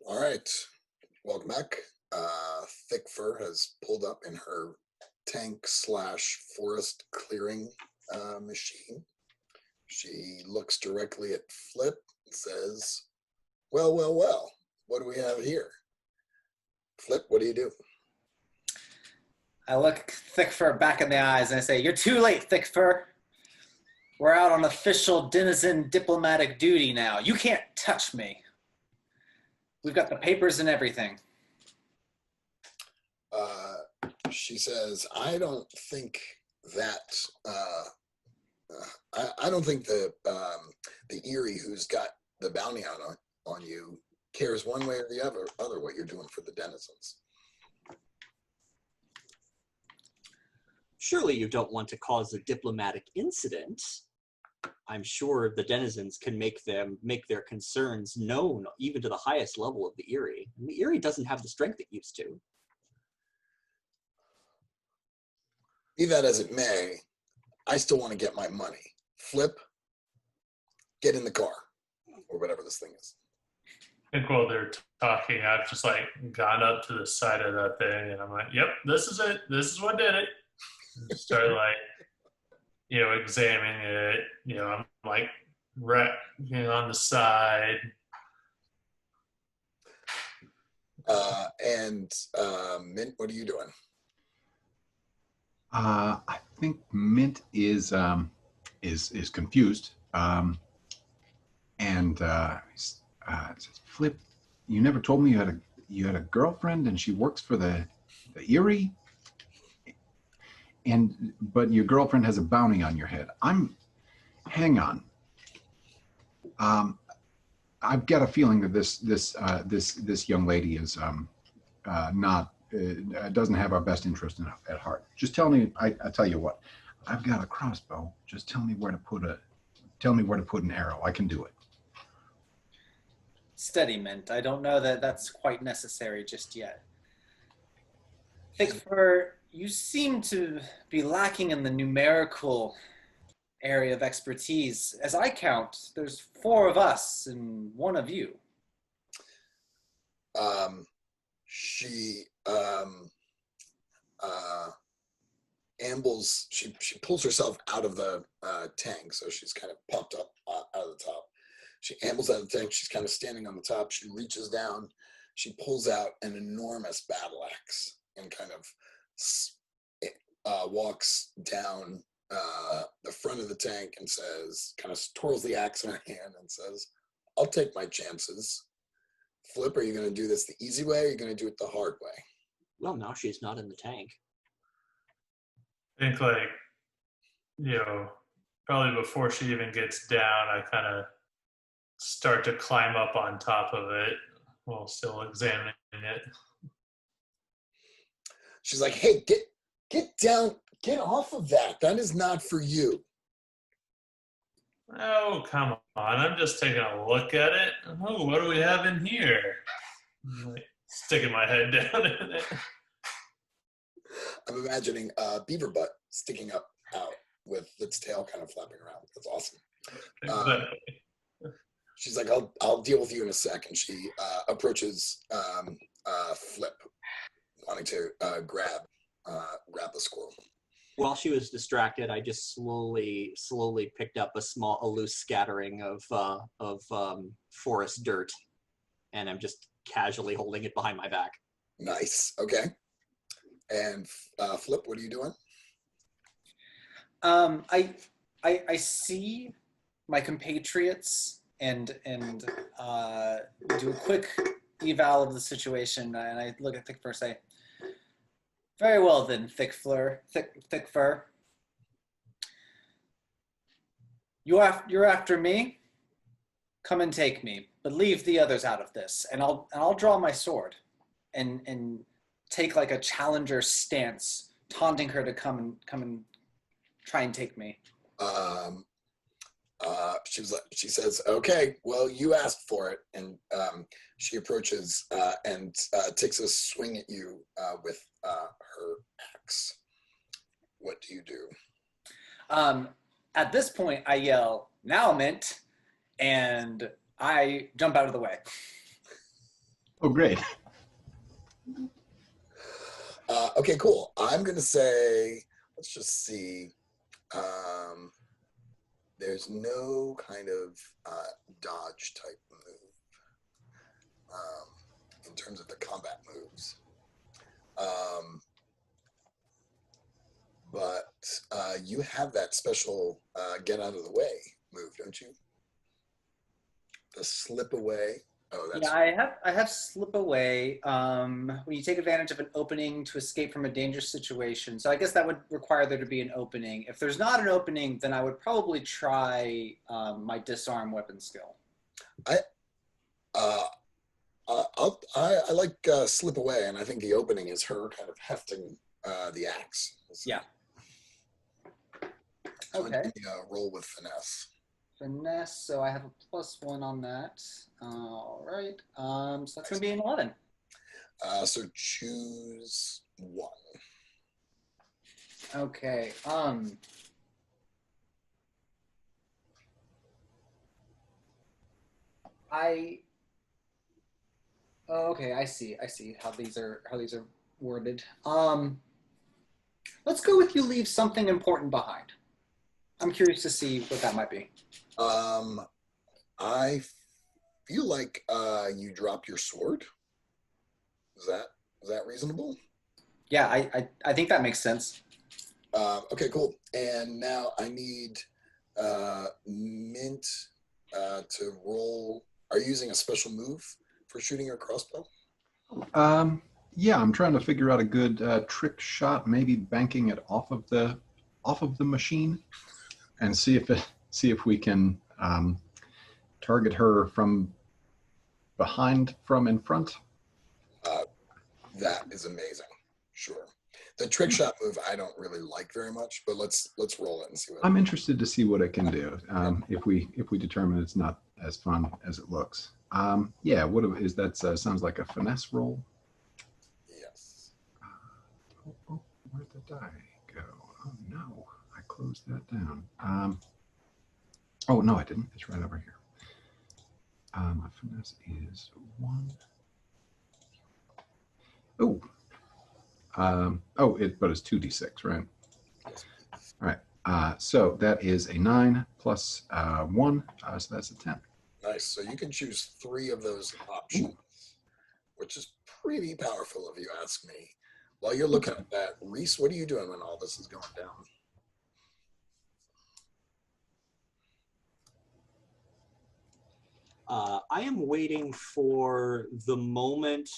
All right. Welcome back. Thick Fur has pulled up in her tank/forest clearing machine. She looks directly at Flip and says, "Well, well, well, what do we have here? Flip, what do you do?" I look Thick Fur back in the eyes and I say, "You're too late, Thick Fur. We're out on official denizen diplomatic duty now. You can't touch me. We've got the papers and everything." She says, "I don't think that I don't think the Erie who's got the bounty on you cares one way or the other what you're doing for the denizens." Surely you don't want to cause a diplomatic incident. I'm sure the denizens can make their concerns known even to the highest level of the Erie. And the Erie doesn't have the strength it used to. Be that as it may, I still want to get my money. Flip, get in the car, or whatever this thing is. I think while they're talking, I've just like gone up to the side of that thing and I'm like, "Yep, this is it. This is what did it." And start like, examining it. I'm like on the side. And Mint, what are you doing? I think Mint is confused, and says, "Flip, you never told me you had a girlfriend, and she works for the Erie, but your girlfriend has a bounty on your head. Hang on. I've got a feeling that this young lady is not." Doesn't have our best interest at heart. Just tell me. I tell you what. I've got a crossbow. Just tell me where to put an arrow. I can do it. Steady, Mint. I don't know that that's quite necessary just yet. Thick Fur, you seem to be lacking in the numerical area of expertise. As I count, there's 4 of us and 1 of you. she ambles. She pulls herself out of the tank, so she's kind of popped up out of the top. She ambles out of the tank. She's kind of standing on the top. She reaches down. She pulls out an enormous battle axe and kind of walks down the front of the tank and says, kind of twirls the axe in her hand and says, "I'll take my chances. Flip, are you going to do this the easy way, or are you going to do it the hard way?" Well, now she's not in the tank. I think, like, probably before she even gets down, I kind of start to climb up on top of it while still examining it. She's like, "Hey, get down, get off of that. That is not for you." Oh, come on. I'm just taking a look at it. Oh, what do we have in here? I'm like sticking my head down in it. I'm imagining a beaver butt sticking up out with its tail kind of flapping around. That's awesome. Exactly. She's like, I'll deal with you in a sec. And she approaches Flip, wanting to grab the squirrel. While she was distracted, I just slowly picked up a loose scattering of forest dirt, and I'm just casually holding it behind my back. Nice. Okay. And Flip, what are you doing? I see my compatriots and do a quick eval of the situation, and I look at Thick Fur and say, "Very well then, Thick Fur. You're after me. Come and take me, but leave the others out of this." And I'll draw my sword, and take like a challenger stance, taunting her to come and try and take me. She says, "Okay, well, you asked for it," and she approaches and takes a swing at you with her axe. What do you do? At this point, I yell, "Now, Mint," and I jump out of the way. Oh, great. Okay, cool. I'm going to say, let's just see. There's no kind of dodge type move in terms of the combat moves. But you have that special get out of the way move, don't you? The slip away. Oh, that's Yeah, I have slip away. When you take advantage of an opening to escape from a dangerous situation. So I guess that would require there to be an opening. If there's not an opening, then I would probably try my disarm weapon skill. I like slip away, and I think the opening is her kind of hefting the axe. Yeah. So Okay. give me a roll with finesse. Finesse, so I have a +1 on that. All right. So that's going to be an 11. So choose one. Okay. Okay, I see how these are worded. Let's go with you leave something important behind. I'm curious to see what that might be. I feel like you drop your sword. Is that reasonable? Yeah, I think that makes sense. Okay, cool. And now I need Mint to roll. Are you using a special move for shooting your crossbow? Yeah, I'm trying to figure out a good trick shot, maybe banking it off of the machine, and see if we can target her from behind, from in front. That is amazing. Sure. The trick shot move I don't really like very much, but let's roll it and see what. I'm interested to see what it can do. If we determine it's not as fun as it looks. Yeah. What is that? Sounds like a finesse roll. Yes. Oh, where'd the die go? Oh no, I closed that down. Oh no, I didn't. It's right over here. My finesse is 1. Oh. But it's 2d6, right? All right. So that is a 9 plus 1, so that's a 10. Nice. So you can choose 3 of those options, which is pretty powerful if you ask me. While you're looking at that, Reese, what are you doing when all this is going down? I am waiting for the moment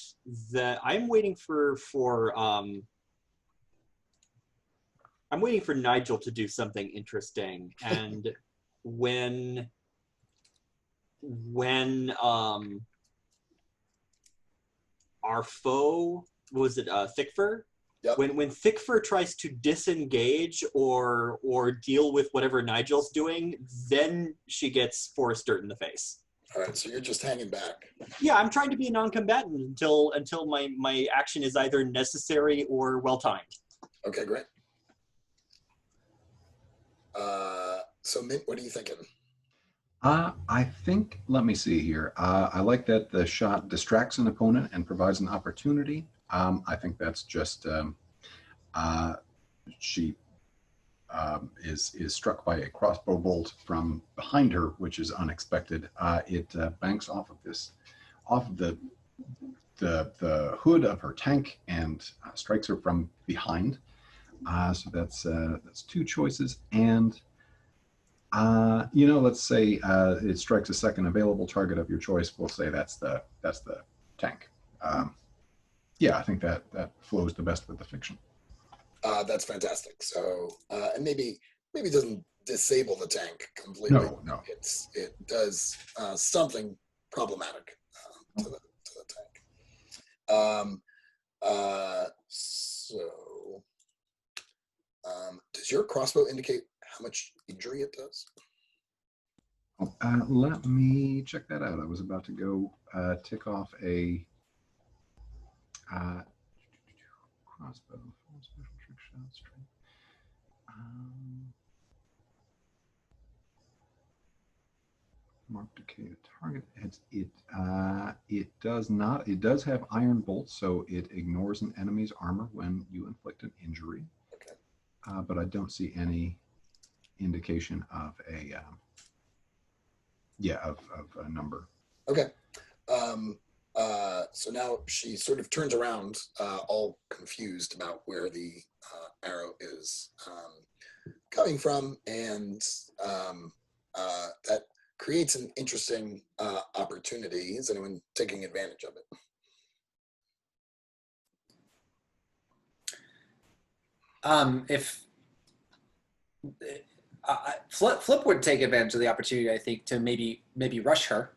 that I'm waiting I'm waiting for Nigel to do something interesting, and when our foe, was it Thickfur? Yep. When Thickfur tries to disengage or deal with whatever Nigel's doing, then she gets Forest Dirt in the face. All right, so you're just hanging back. Yeah, I'm trying to be a non-combatant until my action is either necessary or well-timed. Okay, great. So Mint, what are you thinking? I think, let me see here. I like that the shot distracts an opponent and provides an opportunity. I think that's just she is struck by a crossbow bolt from behind her, which is unexpected. It banks off of the hood of her tank and strikes her from behind. So that's 2 choices, and let's say it strikes a second available target of your choice. We'll say that's the tank. Yeah, I think that flows the best with the fiction. That's fantastic. So, and maybe it doesn't disable the tank completely. No. It does something problematic to the tank. Does your crossbow indicate how much injury it does? Let me check that out. I was about to go tick off a crossbow. Full special trick shot strength. Mark decay target. It does not. It does have iron bolts, so it ignores an enemy's armor when you inflict an injury. Okay. But I don't see any indication of a number. Okay. So now she sort of turns around, all confused about where the arrow is coming from, and that creates an interesting opportunity. Is anyone taking advantage of it? If Flip would take advantage of the opportunity, I think, to maybe rush her,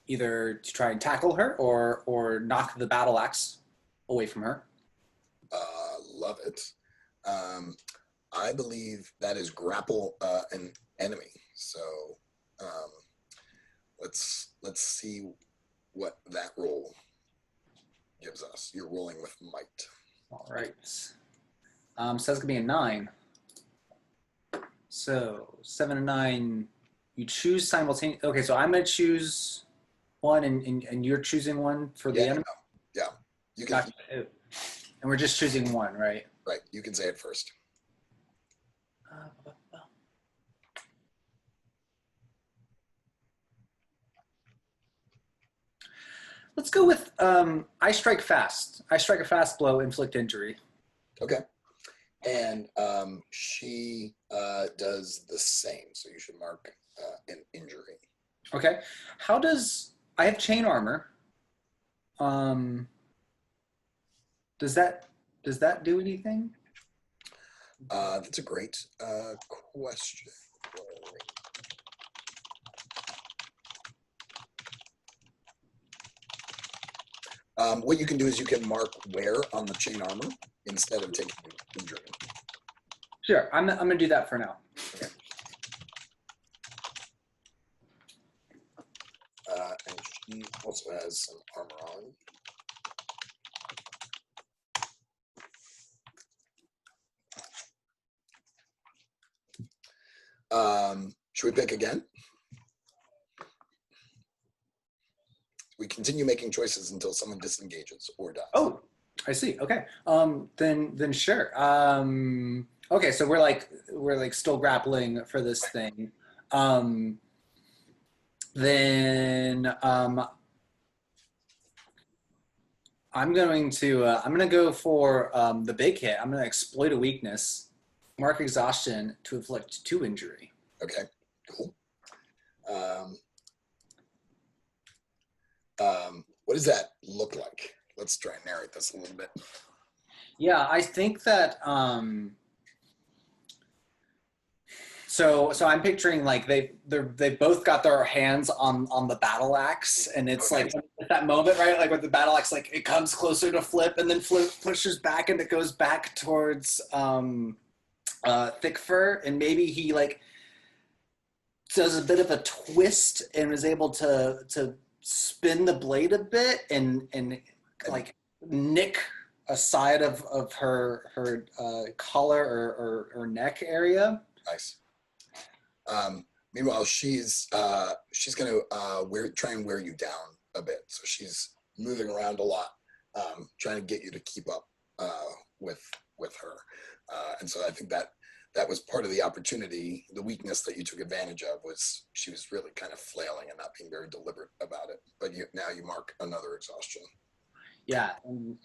either to try and tackle her or knock the battle axe away from her. Love it. I believe that is grapple an enemy. So let's see what that roll gives us. You're rolling with might. All right. So that's gonna be a 9. So 7 and 9, you choose simultaneously. Okay, so I'm gonna choose one, and you're choosing one for the enemy. Yeah, you can. Gotcha. And we're just choosing one, right? Right. You can say it first. Let's go with I strike fast. I strike a fast blow, inflict injury. Okay. And she does the same. So you should mark an injury. Okay. How does I have chain armor? Does that do anything? That's a great question. What you can do is you can mark wear on the chain armor instead of taking injury. Sure, I'm gonna do that for now. Okay. And she also has some armor on. Should we pick again? We continue making choices until someone disengages or dies. Oh, I see. Okay. Then sure. Okay, so we're like still grappling for this thing. Then I'm gonna go for the big hit. I'm gonna exploit a weakness, mark exhaustion to inflict 2 injury. Okay, cool. What does that look like? Let's try and narrate this a little bit. Yeah, I think that so I'm picturing like they both got their hands on the battle axe, and it's Okay. like at that moment, right? Like with the battle axe, like it comes closer to Flip, and then Flip pushes back, and it goes back towards Thick Fur, and maybe he like does a bit of a twist and is able to spin the blade a bit and like nick a side of her collar or neck area. Nice. Meanwhile, she's gonna try and wear you down a bit. So she's moving around a lot, trying to get you to keep up with her. And so I think that was part of the opportunity. The weakness that you took advantage of was she was really kind of flailing and not being very deliberate about it. But now you mark another exhaustion. Yeah,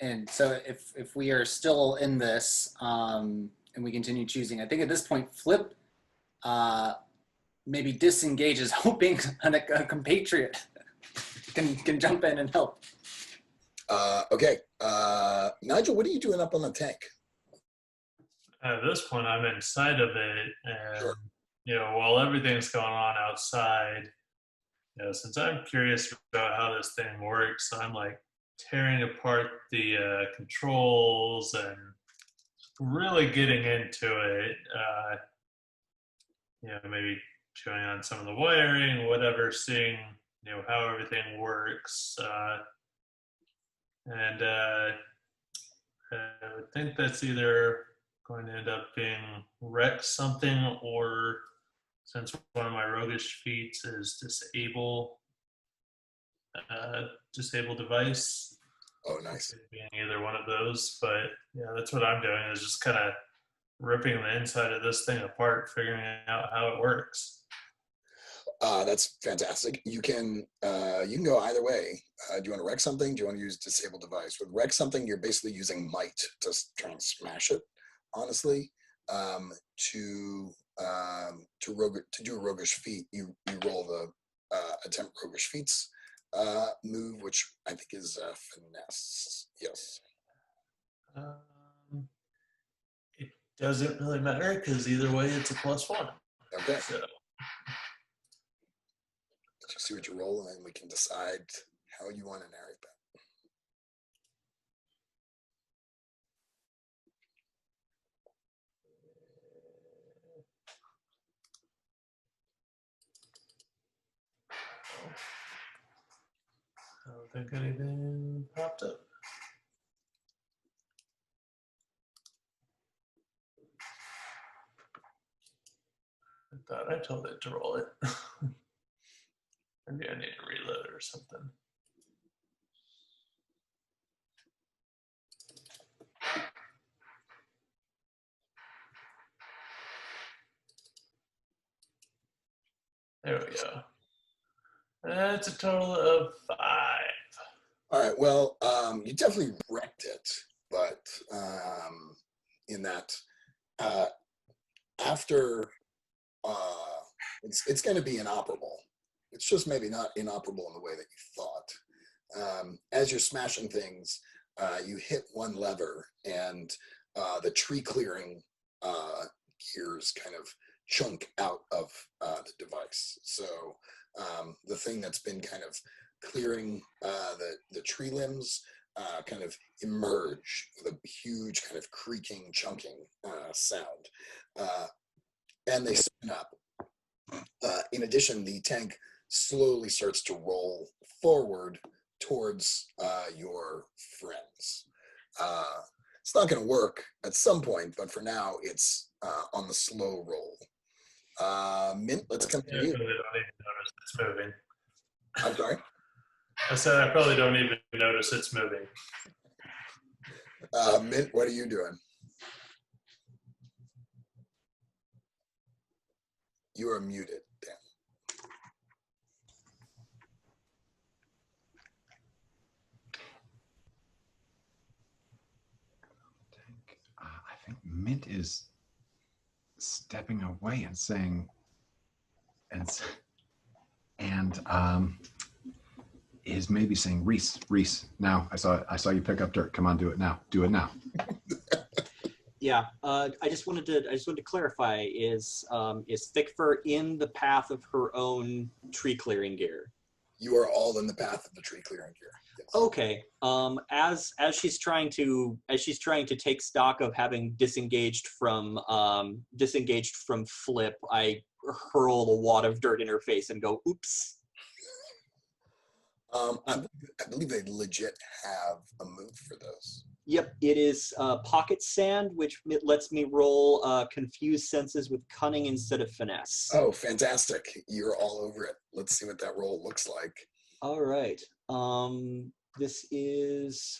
and so if we are still in this and we continue choosing, I think at this point Flip maybe disengages, hoping a compatriot can jump in and help. Okay, Nigel, what are you doing up on the tank? At this point, I'm inside of it, and Sure. while everything's going on outside, since I'm curious about how this thing works, I'm like tearing apart the controls and really getting into it. Maybe showing on some of the wiring, whatever, seeing how everything works, and I would think that's either going to end up being wreck something, or since one of my roguish feats is disable device. Oh, nice. Being either one of those, but yeah, that's what I'm doing, is just kind of ripping the inside of this thing apart, figuring out how it works. That's fantastic. You can go either way. Do you want to wreck something? Do you want to use disable device? With wreck something, you're basically using might to try and smash it. Honestly, to do a roguish feat, you roll the attempt roguish feats move, which I think is finesse. Yes. It doesn't really matter because either way, it's a +1. Okay. So. Let's just see what you roll, and then we can decide how you want to narrate that. I don't think anything popped up. I thought I told it to roll it. Maybe I need to reload or something. There we go. That's a total of 5. All right. Well, you definitely wrecked it, but in that after it's going to be inoperable. It's just maybe not inoperable in the way that you thought. As you're smashing things, you hit one lever, and the tree clearing gears kind of chunk out of the device. So the thing that's been kind of clearing the tree limbs kind of emerge with a huge kind of creaking, chunking sound. And they spin up. In addition, the tank slowly starts to roll forward towards your friends. It's not going to work at some point, but for now, it's on the slow roll. Mint, let's come to you. I don't even notice it's moving. I'm sorry? I said I probably don't even notice it's moving. Mint, what are you doing? You are muted. Dan. I think Mint is stepping away and saying, and is maybe saying, Reese, now I saw you pick up dirt. Come on, do it now. Do it now. Yeah, I just wanted to clarify: is Thickfur in the path of her own tree clearing gear? You are all in the path of the tree clearing gear. Yes. Okay. As she's trying to take stock of having disengaged from Flip, I hurl a wad of dirt in her face and go, "Oops." I believe they legit have a move for those. Yep, it is pocket sand, which lets me roll confuse senses with cunning instead of finesse. Oh, fantastic. You're all over it. Let's see what that roll looks like. All right. This is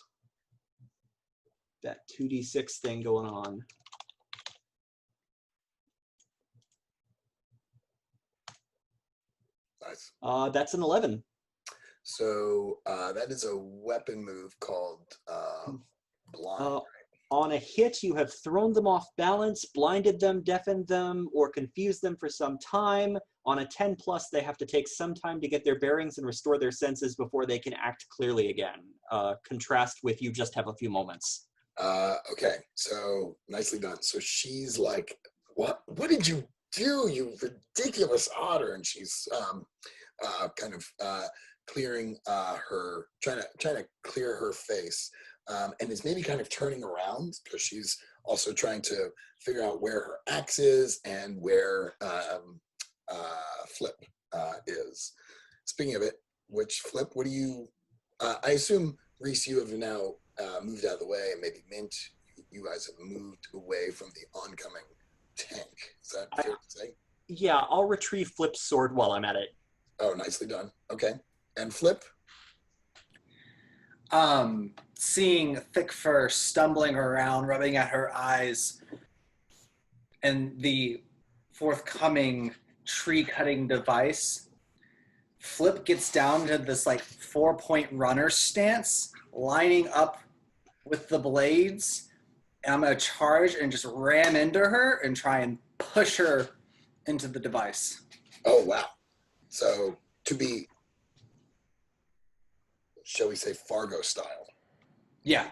that 2d6 thing going on. Nice. That's an 11. So that is a weapon move called blind. On a hit, you have thrown them off balance, blinded them, deafened them, or confused them for some time. On a 10+, they have to take some time to get their bearings and restore their senses before they can act clearly again. Contrast with you just have a few moments. Okay, so nicely done. So she's like, what did you do, you ridiculous otter? And she's kind of clearing her, trying to clear her face. And is maybe kind of turning around because she's also trying to figure out where her axe is and where Flip is. Speaking of it, which Flip, what do you, I assume, Reese, you have now moved out of the way, and maybe Mint, you guys have moved away from the oncoming tank. Is that fair to say? Yeah, I'll retrieve Flip's sword while I'm at it. Oh, nicely done. Okay. And Flip? Seeing Thickfur stumbling around, rubbing at her eyes, and the forthcoming tree-cutting device, Flip gets down to this like 4-point runner stance, lining up with the blades, and I'm going to charge and just ram into her and try and push her into the device. Oh, wow. So to be, shall we say, Fargo style. Yeah.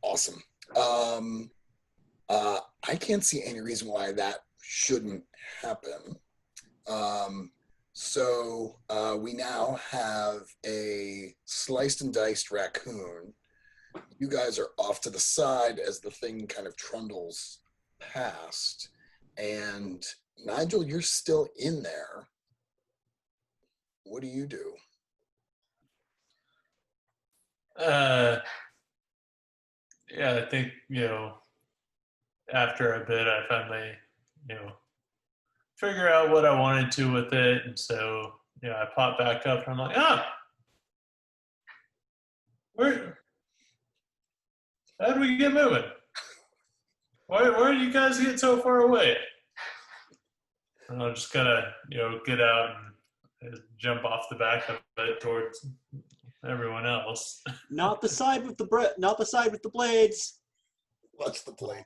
Awesome. I can't see any reason why that shouldn't happen. So we now have a sliced and diced raccoon. You guys are off to the side as the thing kind of trundles past. And Nigel, you're still in there. What do you do? Yeah, I think, after a bit, I finally, figure out what I wanted to with it. And so, I pop back up and I'm like, how do we get moving? Where did you guys get so far away? And I'll just kind of, get out and jump off the back of it towards everyone else. Not the side with the blades. Watch the plate.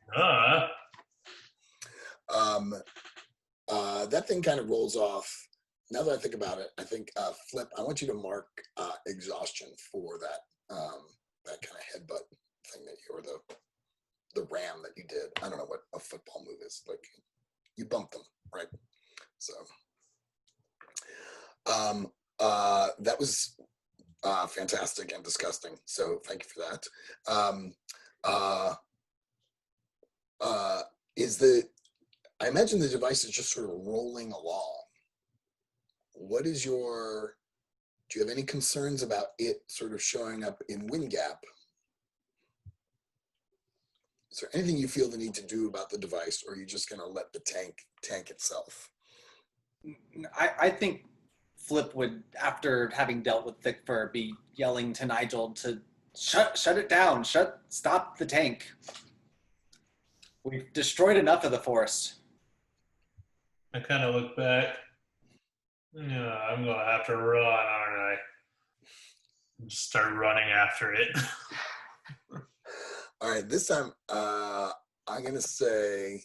That thing kind of rolls off. Now that I think about it, I think Flip, I want you to mark exhaustion for that that kind of headbutt thing that you, or the ram that you did. I don't know what a football move is. Like you bumped them, right? So that was fantastic and disgusting. So thank you for that. I imagine the device is just sort of rolling along. Do you have any concerns about it sort of showing up in wind gap? Is there anything you feel the need to do about the device, or are you just going to let the tank itself? I think Flip would, after having dealt with Thick Fur, be yelling to Nigel to shut it down, stop the tank. We've destroyed enough of the forest. I kind of look back. Yeah, I'm going to have to run, aren't I? Just start running after it. All right, this time I'm gonna say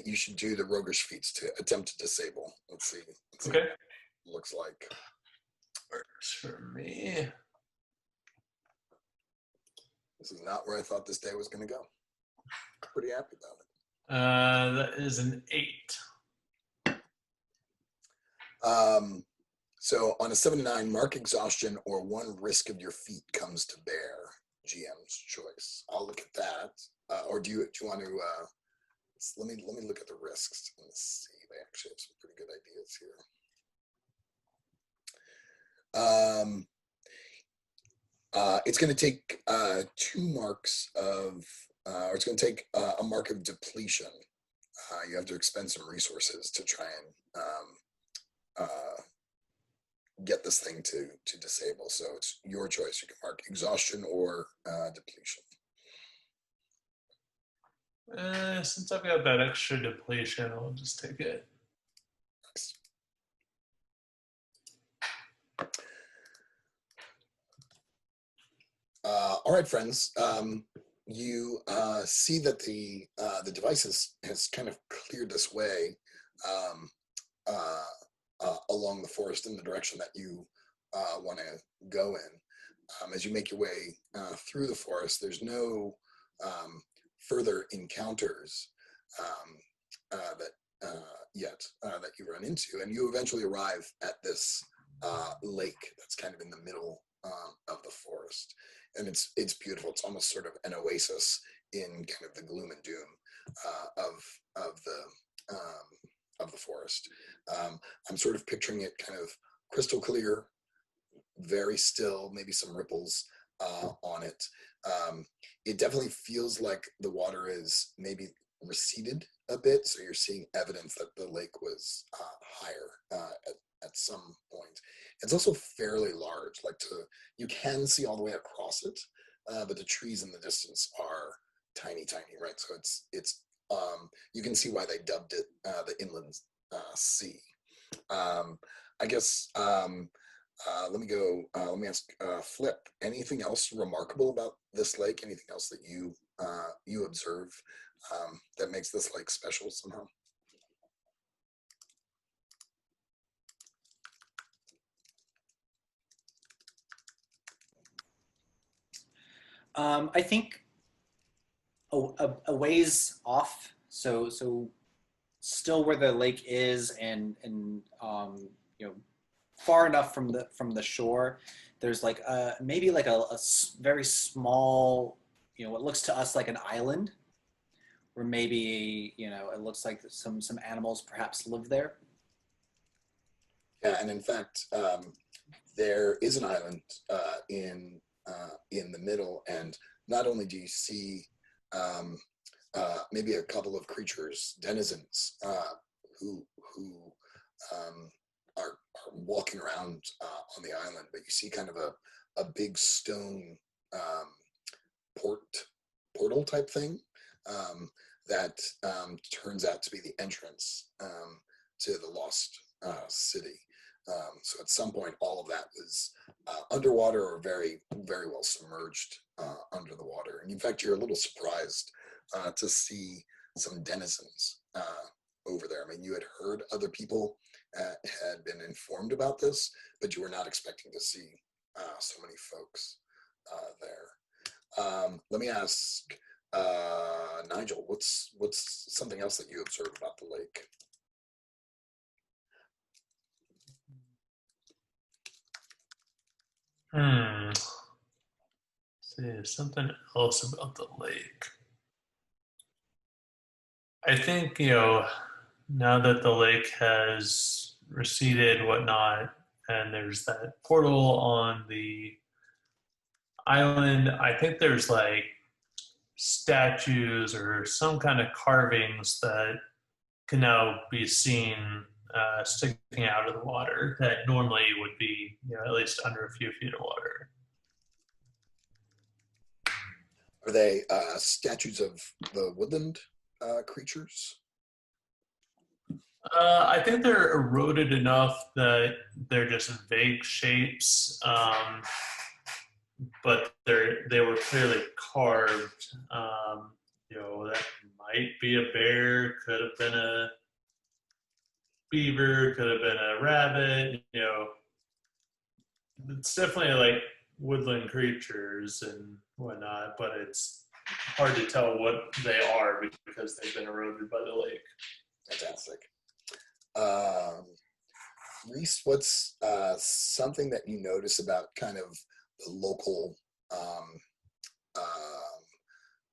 you should do the roguish feats to attempt to disable. Let's see Okay. what it looks like. Works for me. This is not where I thought this day was gonna go. Pretty happy about it. That is an 8. So on a 7 to 9, mark exhaustion or one risk of your feet comes to bear. GM's choice. I'll look at that. Or do you want to? Let me look at the risks and see. They actually have some pretty good ideas here. It's going to take 2 marks of, or it's going to take a mark of depletion. You have to expend some resources to try and get this thing to disable. So it's your choice. You can mark exhaustion or depletion. Since I've got that extra depletion, I'll just take it. Nice. All right, friends. You see that the device has kind of cleared this way along the forest in the direction that you want to go in. As you make your way through the forest, there's no further encounters that you run into, and you eventually arrive at this lake that's kind of in the middle of the forest, and it's beautiful. It's almost sort of an oasis in kind of the gloom and doom of the forest. I'm sort of picturing it kind of crystal clear, very still, maybe some ripples on it. It definitely feels like the water is maybe receded a bit, so you're seeing evidence that the lake was higher at some point. It's also fairly large, you can see all the way across it, but the trees in the distance are tiny, right? So it's you can see why they dubbed it the Inland Sea. I guess let me ask Flip, anything else remarkable about this lake? Anything else that you observe that makes this lake special somehow? I think a ways off, so still where the lake is, and far enough from the shore, there's maybe a very small, what looks to us like an island, where maybe it looks like some animals perhaps live there. Yeah, and in fact, there is an island in the middle, and not only do you see maybe a couple of creatures, denizens, who are walking around on the island, but you see kind of a big stone portal type thing that turns out to be the entrance to the lost city. So at some point, all of that was underwater or very, very well submerged under the water. And in fact, you're a little surprised to see some denizens over there. I mean, you had heard other people had been informed about this, but you were not expecting to see so many folks there. Let me ask Nigel, what's something else that you observed about the lake? See, something else about the lake. I think, now that the lake has receded, whatnot, and there's that portal on the island, I think there's statues or some kind of carvings that can now be seen sticking out of the water that normally would be, at least under a few feet of water. Are they statues of the woodland creatures? I think they're eroded enough that they're just vague shapes, but they were clearly carved. That might be a bear, could have been a beaver, could have been a rabbit. It's definitely like woodland creatures and whatnot, but it's hard to tell what they are because they've been eroded by the lake. Fantastic. Reese, what's something that you notice about kind of the local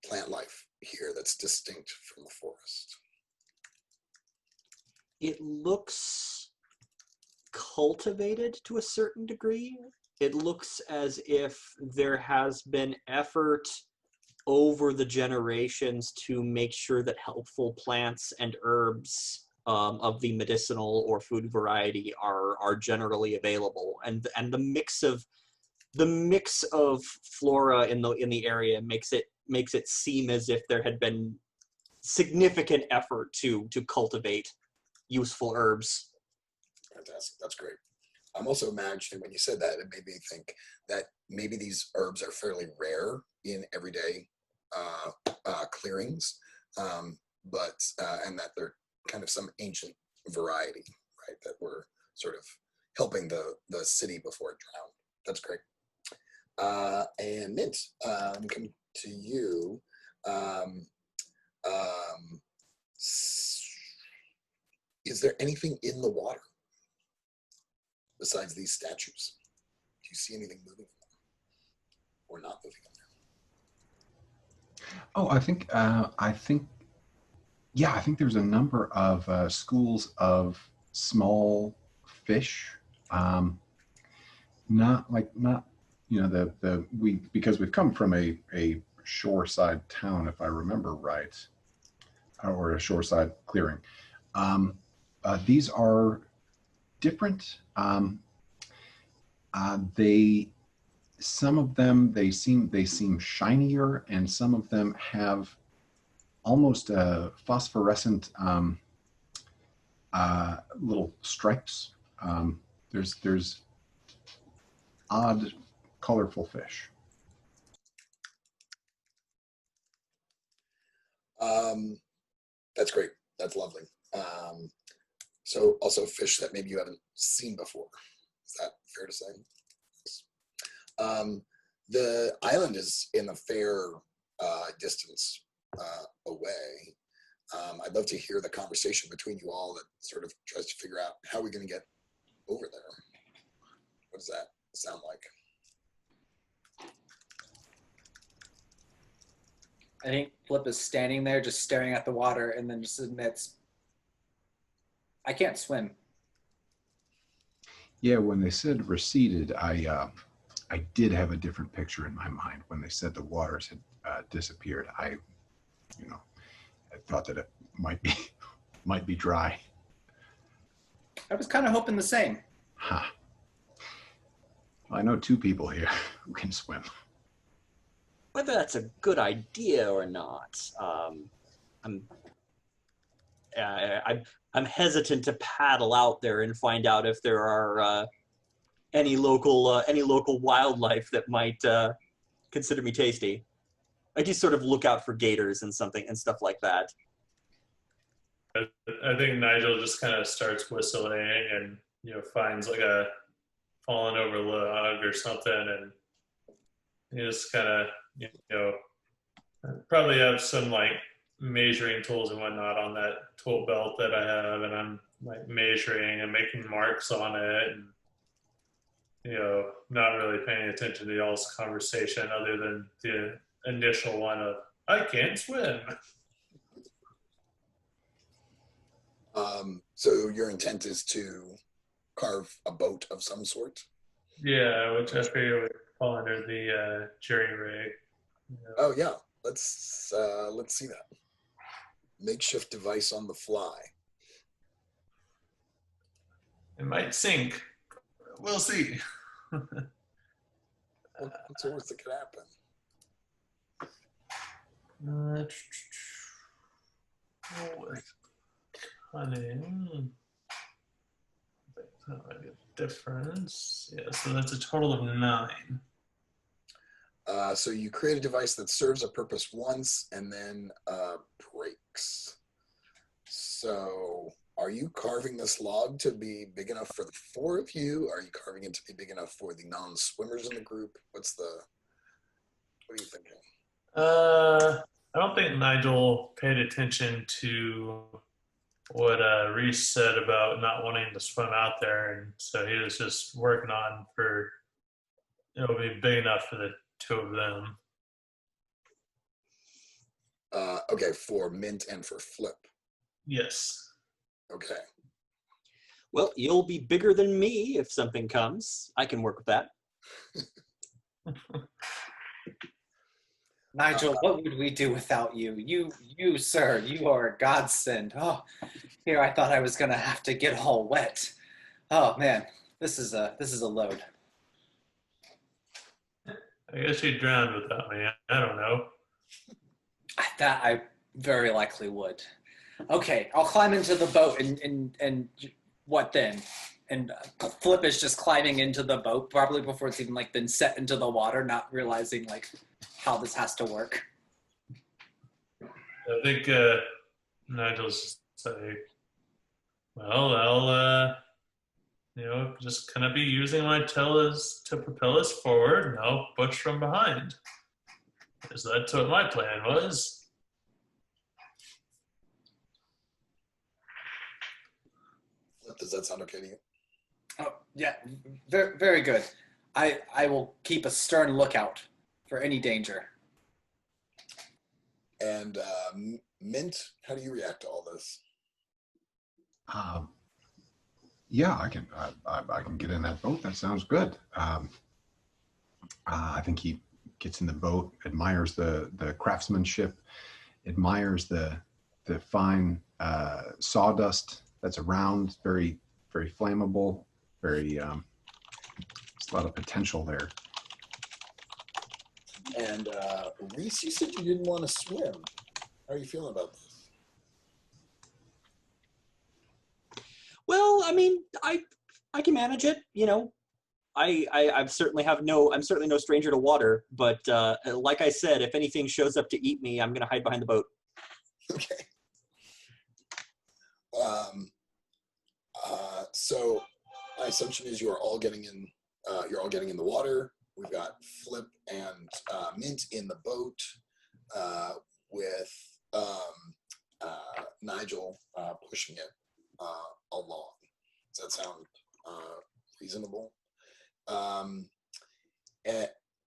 plant life here that's distinct from the forest? It looks cultivated to a certain degree. It looks as if there has been effort over the generations to make sure that helpful plants and herbs of the medicinal or food variety are generally available, and the mix of flora in the area makes it seem as if there had been significant effort to cultivate useful herbs. Fantastic. That's great. I'm also imagining when you said that, it made me think that maybe these herbs are fairly rare in everyday clearings, but and that they're kind of some ancient variety, right? That were sort of helping the city before it drowned. That's great. And Mint, come to you. Is there anything in the water besides these statues? Do you see anything moving in there or not moving in there? Oh, I think there's a number of schools of small fish. Not because we've come from a shoreside town, if I remember right, or a shoreside clearing. These are different. Some of them they seem shinier, and some of them have almost phosphorescent little stripes. There's odd, colorful fish. That's great. That's lovely. So also fish that maybe you haven't seen before. Is that fair to say? The island is in a fair distance away. I'd love to hear the conversation between you all that sort of tries to figure out how we're going to get over there. What does that sound like? I think Flip is standing there just staring at the water and then just admits, I can't swim. Yeah, when they said receded, I did have a different picture in my mind. When they said the waters had disappeared, I thought that it might be dry. I was kind of hoping the same. Huh. Well, I know two people here who can swim. Whether that's a good idea or not, I'm hesitant to paddle out there and find out if there are any local wildlife that might consider me tasty. I just sort of look out for gators and stuff like that. I think Nigel just kind of starts whistling and finds like a fallen over log or something, and he just kind of probably have some like measuring tools and whatnot on that tool belt that I have, and I'm like measuring and making marks on it, and not really paying attention to y'all's conversation other than the initial one of I can't swim. So your intent is to carve a boat of some sort? Yeah, which I figure would fall under the jury rig. Oh yeah, let's see that. Makeshift device on the fly. It might sink. We'll see. What's the worst that could happen? With cunning. That might be a difference. Yeah, so that's a total of 9. So you create a device that serves a purpose once and then breaks. So are you carving this log to be big enough for the 4 of you? Are you carving it to be big enough for the non-swimmers in the group? What are you thinking? I don't think Nigel paid attention to what Reese said about not wanting to swim out there, and so he was just working on for it'll be big enough for the 2 of them. Okay, for Mint and for Flip. Yes. Okay. Well, you'll be bigger than me if something comes. I can work with that. Nigel, what would we do without you? You, sir, you are a godsend. Oh, here I thought I was gonna have to get all wet. Oh man, this is a load. I guess you drowned without me. I don't know. That I very likely would. Okay, I'll climb into the boat and what then? And Flip is just climbing into the boat probably before it's even like been set into the water, not realizing like how this has to work. I think Nigel's say, well, I'll just kind of be using my tail to propel us forward, and I'll push from behind. So that's what my plan was. Does that sound okay to you? Oh yeah, very very good. I will keep a stern lookout for any danger. And Mint, how do you react to all this? Yeah, I can get in that boat. That sounds good. I think he gets in the boat, admires the craftsmanship, admires the fine sawdust that's around. Very very flammable. Very there's a lot of potential there. And Reese, you said you didn't want to swim. How are you feeling about this? Well, I mean, I can manage it. You know, I'm certainly no stranger to water. But like I said, if anything shows up to eat me, I'm gonna hide behind the boat. Okay. So my assumption is you're all getting in. You're all getting in the water. We've got Flip and Mint in the boat with Nigel pushing it along. Does that sound reasonable?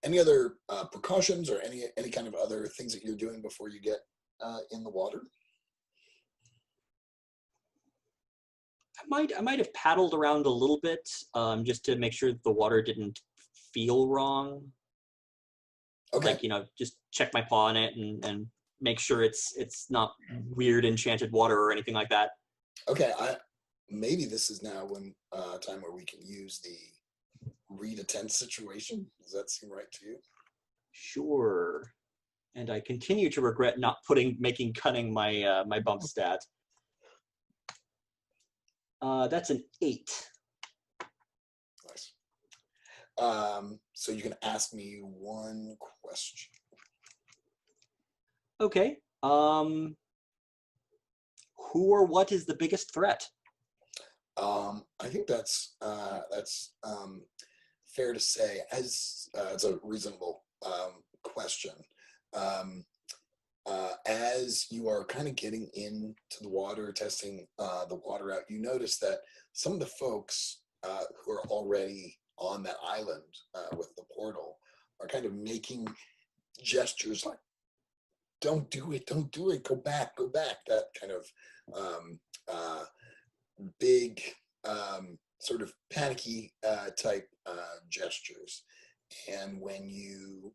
Any other precautions or any kind of other things that you're doing before you get in the water? I might have paddled around a little bit just to make sure that the water didn't feel wrong. Okay. Like, you know, just check my paw on it and make sure it's not weird enchanted water or anything like that. Okay. Maybe this is now when time where we can use the read a tense situation. Does that seem right to you? Sure. And I continue to regret not making cunning my my bump stat. That's an 8. Nice. So you can ask me one question. Okay. Who or what is the biggest threat? I think that's fair to say. As it's a reasonable question. As you are kind of getting into the water, testing the water out, you notice that some of the folks who are already on that island with the portal are kind of making gestures like, don't do it, go back, that kind of big sort of panicky type gestures. And when you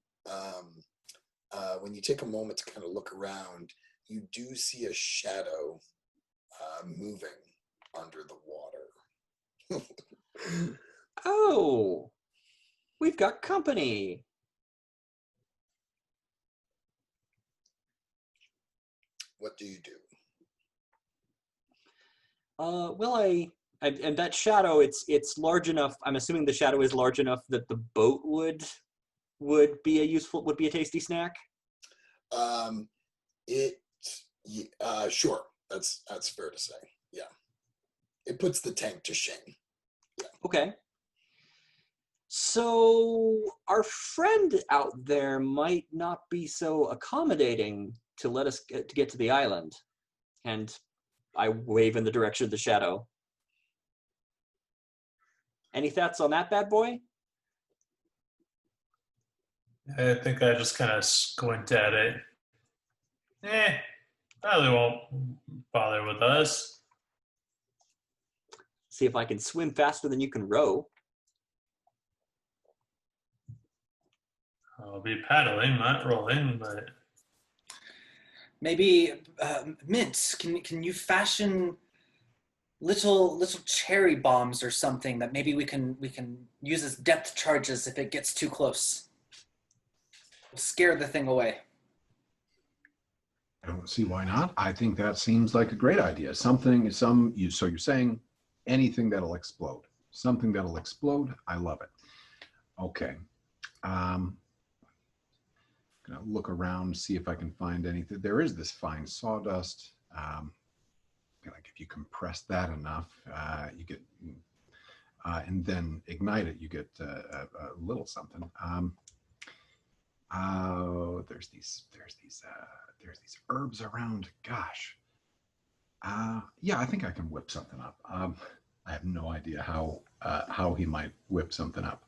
take a moment to kind of look around, you do see a shadow moving under the water. Oh, we've got company. What do you do? Well, and that shadow, it's large enough. I'm assuming the shadow is large enough that the boat would be a tasty snack. Um, it sure, that's fair to say. Yeah, it puts the tank to shame. Okay. So our friend out there might not be so accommodating to let us get to the island. And I wave in the direction of the shadow. Any thoughts on that bad boy? I think I just kind of squint at it. Probably won't bother with us. See if I can swim faster than you can row. I'll be paddling, not rolling, but Maybe Mint, can you fashion little cherry bombs or something that maybe we can use as depth charges if it gets too close? We'll scare the thing away. I don't see why not. I think that seems like a great idea. So you're saying anything that'll explode. Something that'll explode. I love it. Okay. Gonna look around, see if I can find anything. There is this fine sawdust. Like if you compress that enough, you get, and then ignite it, you get a little something. There's these herbs around. Gosh. Yeah, I think I can whip something up. I have no idea how he might whip something up.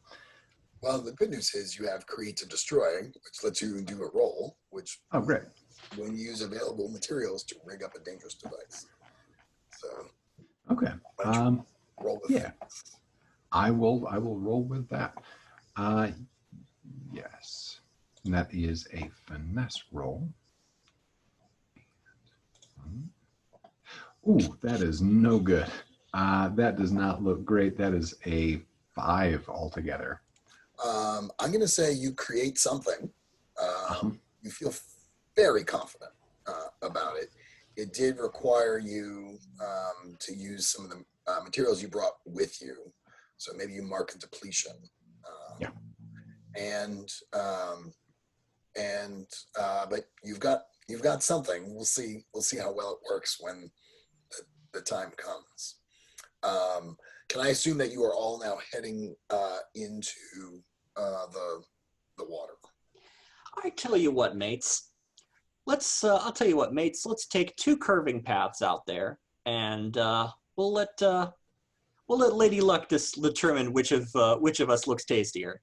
Well, the good news is you have create to destroy, which lets you do a roll, which Oh, great. when you use available materials to rig up a dangerous device. So Okay. why don't you roll with Yeah. I will roll with that. Yes. And that is a finesse roll. Ooh, that is no good. That does not look great. That is a 5 altogether. I'm going to say you create something. Uh-huh. You feel very confident about it. It did require you to use some of the materials you brought with you. So maybe you mark a depletion. Yeah. But you've got something. We'll see how well it works when the time comes. Can I assume that you are all now heading into the water? I tell you what, mates. I'll tell you what, mates. Let's take 2 curving paths out there, and we'll let Lady Luck determine which of us looks tastier.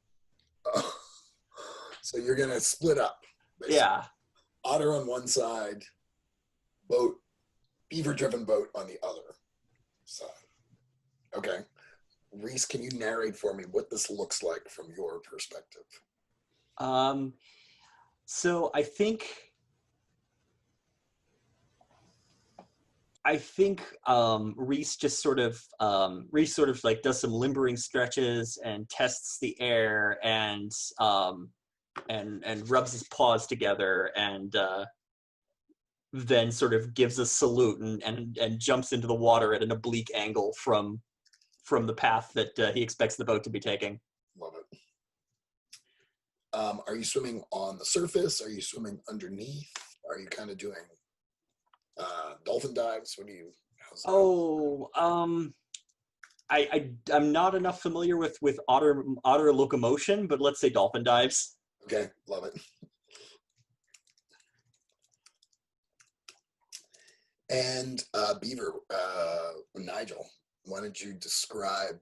So you're gonna split up. Basically. Yeah. Otter on one side, beaver-driven boat on the other side. Okay. Reese, can you narrate for me what this looks like from your perspective? So I think Reese sort of like does some limbering stretches and tests the air and rubs his paws together and then sort of gives a salute and jumps into the water at an oblique angle from the path that he expects the boat to be taking. Love it. Are you swimming on the surface? Are you swimming underneath? Are you kind of doing dolphin dives? What do you? I'm not enough familiar with otter locomotion, but let's say dolphin dives. Okay, love it. And Beaver, Nigel, why don't you describe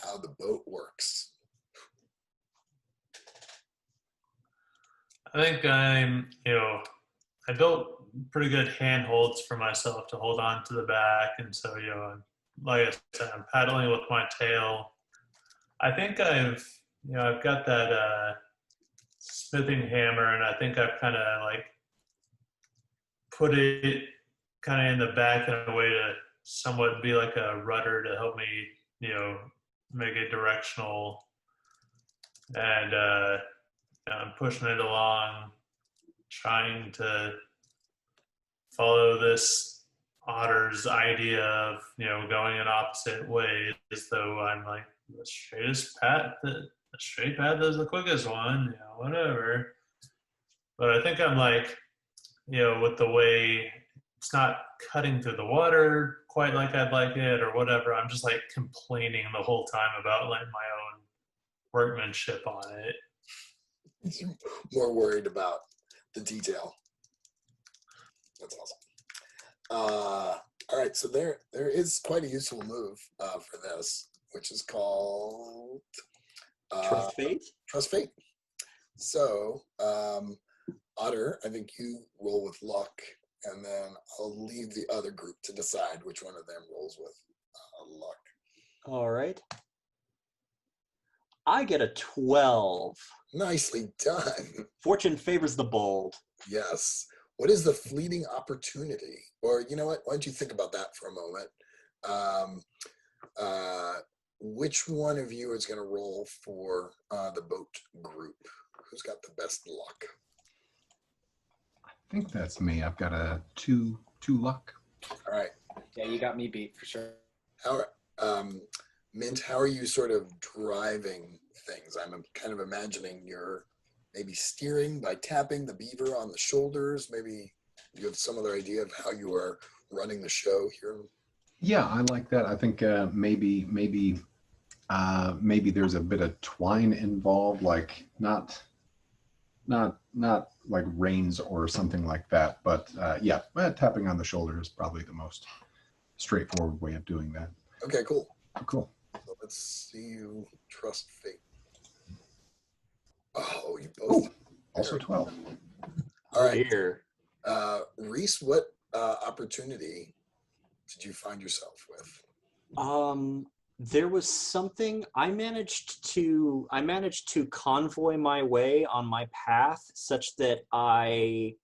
how the boat works? I think I built pretty good handholds for myself to hold on to the back. And so, like I said, I'm paddling with my tail. I think I've got that smithing hammer, and I think I've kind of like put it kind of in the back in a way to somewhat be like a rudder to help me make it directional, and I'm pushing it along, trying to follow this otter's idea of going in opposite ways, though I'm like the straight path is the quickest one, whatever. But I think I'm like, with the way it's not cutting through the water quite like I'd like it or whatever, I'm just like complaining the whole time about like my own workmanship on it. More worried about the detail. That's awesome. All right, so there is quite a useful move for this, which is called Trust fate. Trust Fate. So, Otter, I think you roll with luck, and then I'll leave the other group to decide which one of them rolls with luck. All right. I get a 12. Nicely done. Fortune favors the bold. Yes. What is the fleeting opportunity? Or you know what? Why don't you think about that for a moment? Which one of you is going to roll for the boat group? Who's got the best luck? I think that's me. I've got a two luck. All right. Yeah, you got me beat for sure. How, Mint, how are you sort of driving things? I'm kind of imagining you're maybe steering by tapping the beaver on the shoulders. Maybe you have some other idea of how you are running the show here. Yeah, I like that. I think maybe there's a bit of twine involved, like not like reins or something like that. But yeah, tapping on the shoulder is probably the most straightforward way of doing that. Okay, cool. Cool. So let's see you trust fate. Oh, you both. Also 12. All right. Here. Reese, what opportunity did you find yourself with? There was something I managed to convoy my way on my path such that I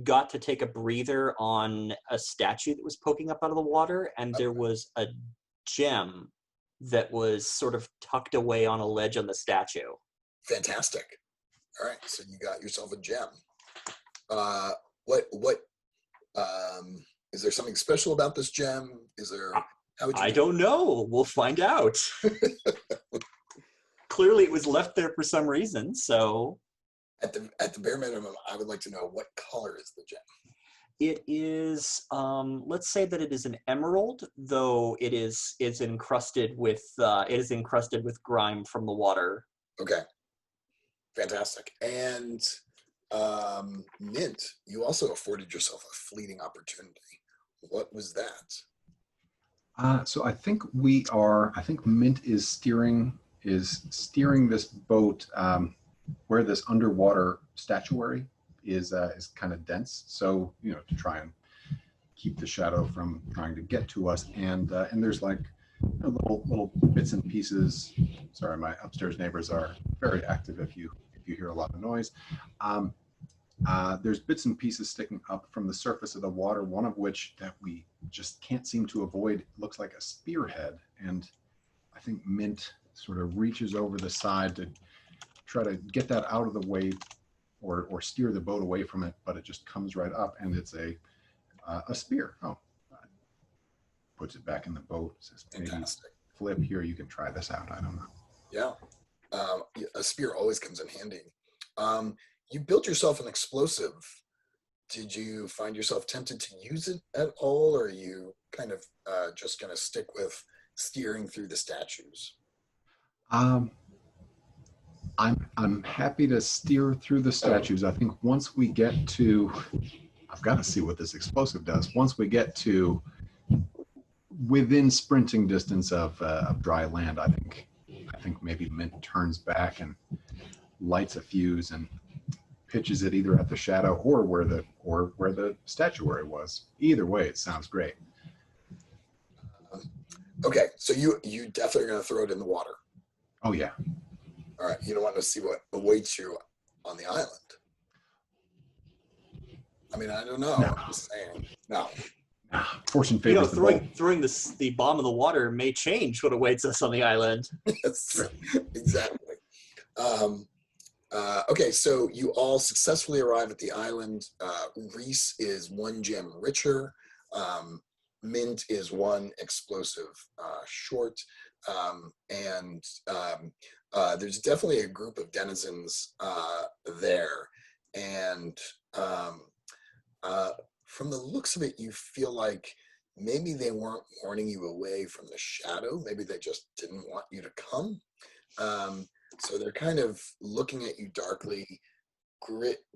got to take a breather on a statue that was poking up out of the water, and there was a gem that was sort of tucked away on a ledge on the statue. Fantastic. All right, so you got yourself a gem. What is there something special about this gem? Is there I don't know. We'll find out. Clearly it was left there for some reason, so at the bare minimum, I would like to know what color is the gem? it is let's say that it is an emerald, though it's encrusted with grime from the water. Okay. Fantastic. And Mint, you also afforded yourself a fleeting opportunity. What was that? So I think Mint is steering this boat where this underwater statuary is kind of dense. So to try and keep the shadow from trying to get to us, and there's like little bits and pieces. Sorry, my upstairs neighbors are very active. If you hear a lot of noise. There's bits and pieces sticking up from the surface of the water, one of which that we just can't seem to avoid. It looks like a spearhead, and I think Mint sort of reaches over the side to try to get that out of the way or steer the boat away from it, but it just comes right up, and it's a spear. Puts it back in the boat. Says, maybe flip here, you can try this out. I don't know. Yeah. A spear always comes in handy. You built yourself an explosive. Did you find yourself tempted to use it at all, or are you kind of just going to stick with steering through the statues? I'm happy to steer through the statues. I think once we get to, I've got to see what this explosive does. Once we get to within sprinting distance of dry land, I think maybe Mint turns back and lights a fuse and pitches it either at the shadow or where the statuary was. Either way, it sounds great. Okay, so you definitely are going to throw it in the water. Oh yeah. All right, you don't want to see what awaits you on the island. I mean, I don't know. No. I'm just saying. No. Fortune favors the bold. throwing the bomb in the water may change what awaits us on the island. Yes, exactly. Okay, so you all successfully arrive at the island. Reese is 1 gem richer. Mint is 1 explosive short. There's definitely a group of denizens there. And from the looks of it, you feel like maybe they weren't warning you away from the shadow. Maybe they just didn't want you to come. So they're kind of looking at you darkly,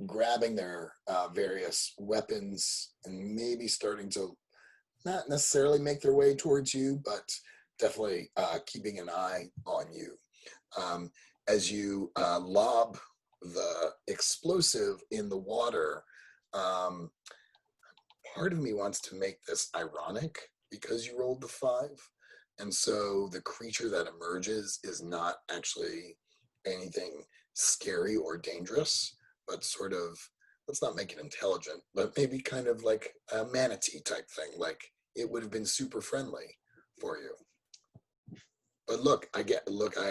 grabbing their various weapons, and maybe starting to not necessarily make their way towards you, but definitely keeping an eye on you. As you lob the explosive in the water, part of me wants to make this ironic because you rolled the 5. And so the creature that emerges is not actually anything scary or dangerous, but sort of, let's not make it intelligent, but maybe kind of like a manatee type thing. Like it would have been super friendly for you. But look, I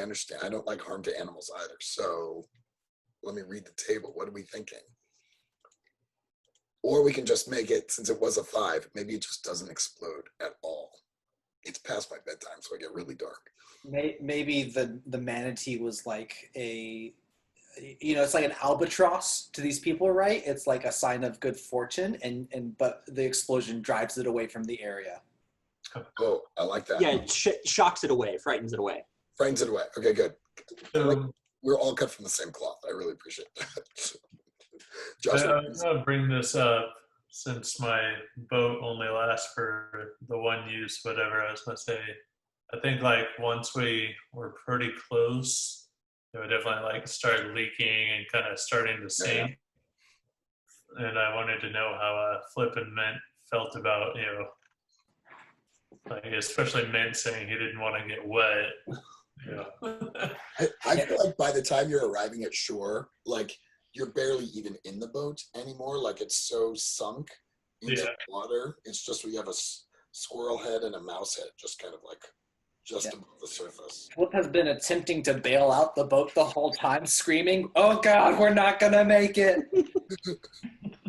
understand. I don't like harm to animals either. So let me read the table. What are we thinking? Or we can just make it, since it was a 5, maybe it just doesn't explode at all. It's past my bedtime, so I get really dark. Maybe the manatee was like it's like an albatross to these people, right? It's like a sign of good fortune, but the explosion drives it away from the area. Oh, I like that. Yeah, it shocks it away, frightens it away. Frightens it away. Okay, good. So, We're all cut from the same cloth. I really appreciate that. Josh, I'm going to bring this up since my boat only lasts for the 1 use, whatever. I was going to say, I think like once we were pretty close, it would definitely like start leaking and kind of starting to sink. Yeah. And I wanted to know how Flip and Mint felt about, like especially Mint saying he didn't want to get wet. I feel like by the time you're arriving at shore, like you're barely even in the boat anymore. Like it's so sunk into the water. It's just we have a squirrel head and a mouse head, just kind of like above the surface. Flip has been attempting to bail out the boat the whole time, screaming, "Oh God, we're not gonna make it!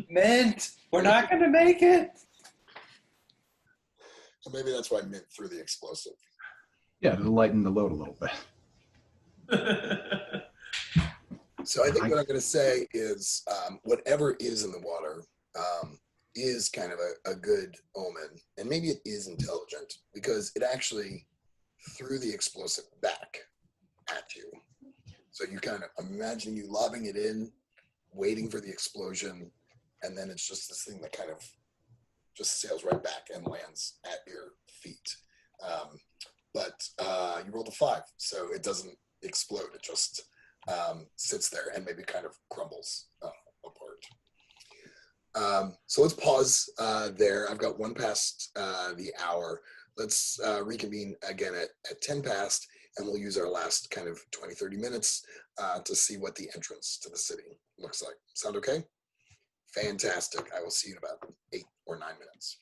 Mint, we're not gonna make it!" So maybe that's why Mint threw the explosive. Yeah, to lighten the load a little bit. So I think what I'm going to say is whatever is in the water is kind of a good omen. And maybe it is intelligent because it actually threw the explosive back at you. So you kind of imagine you lobbing it in, waiting for the explosion, and then it's just this thing that kind of just sails right back and lands at your feet. But you rolled a 5, so it doesn't explode. It just sits there and maybe kind of crumbles apart. So let's pause there. I've got 1 past the hour. Let's reconvene again at 10 past, and we'll use our last kind of 20, 30 minutes to see what the entrance to the city looks like. Sound okay? Fantastic. I will see you in about 8 or 9 minutes.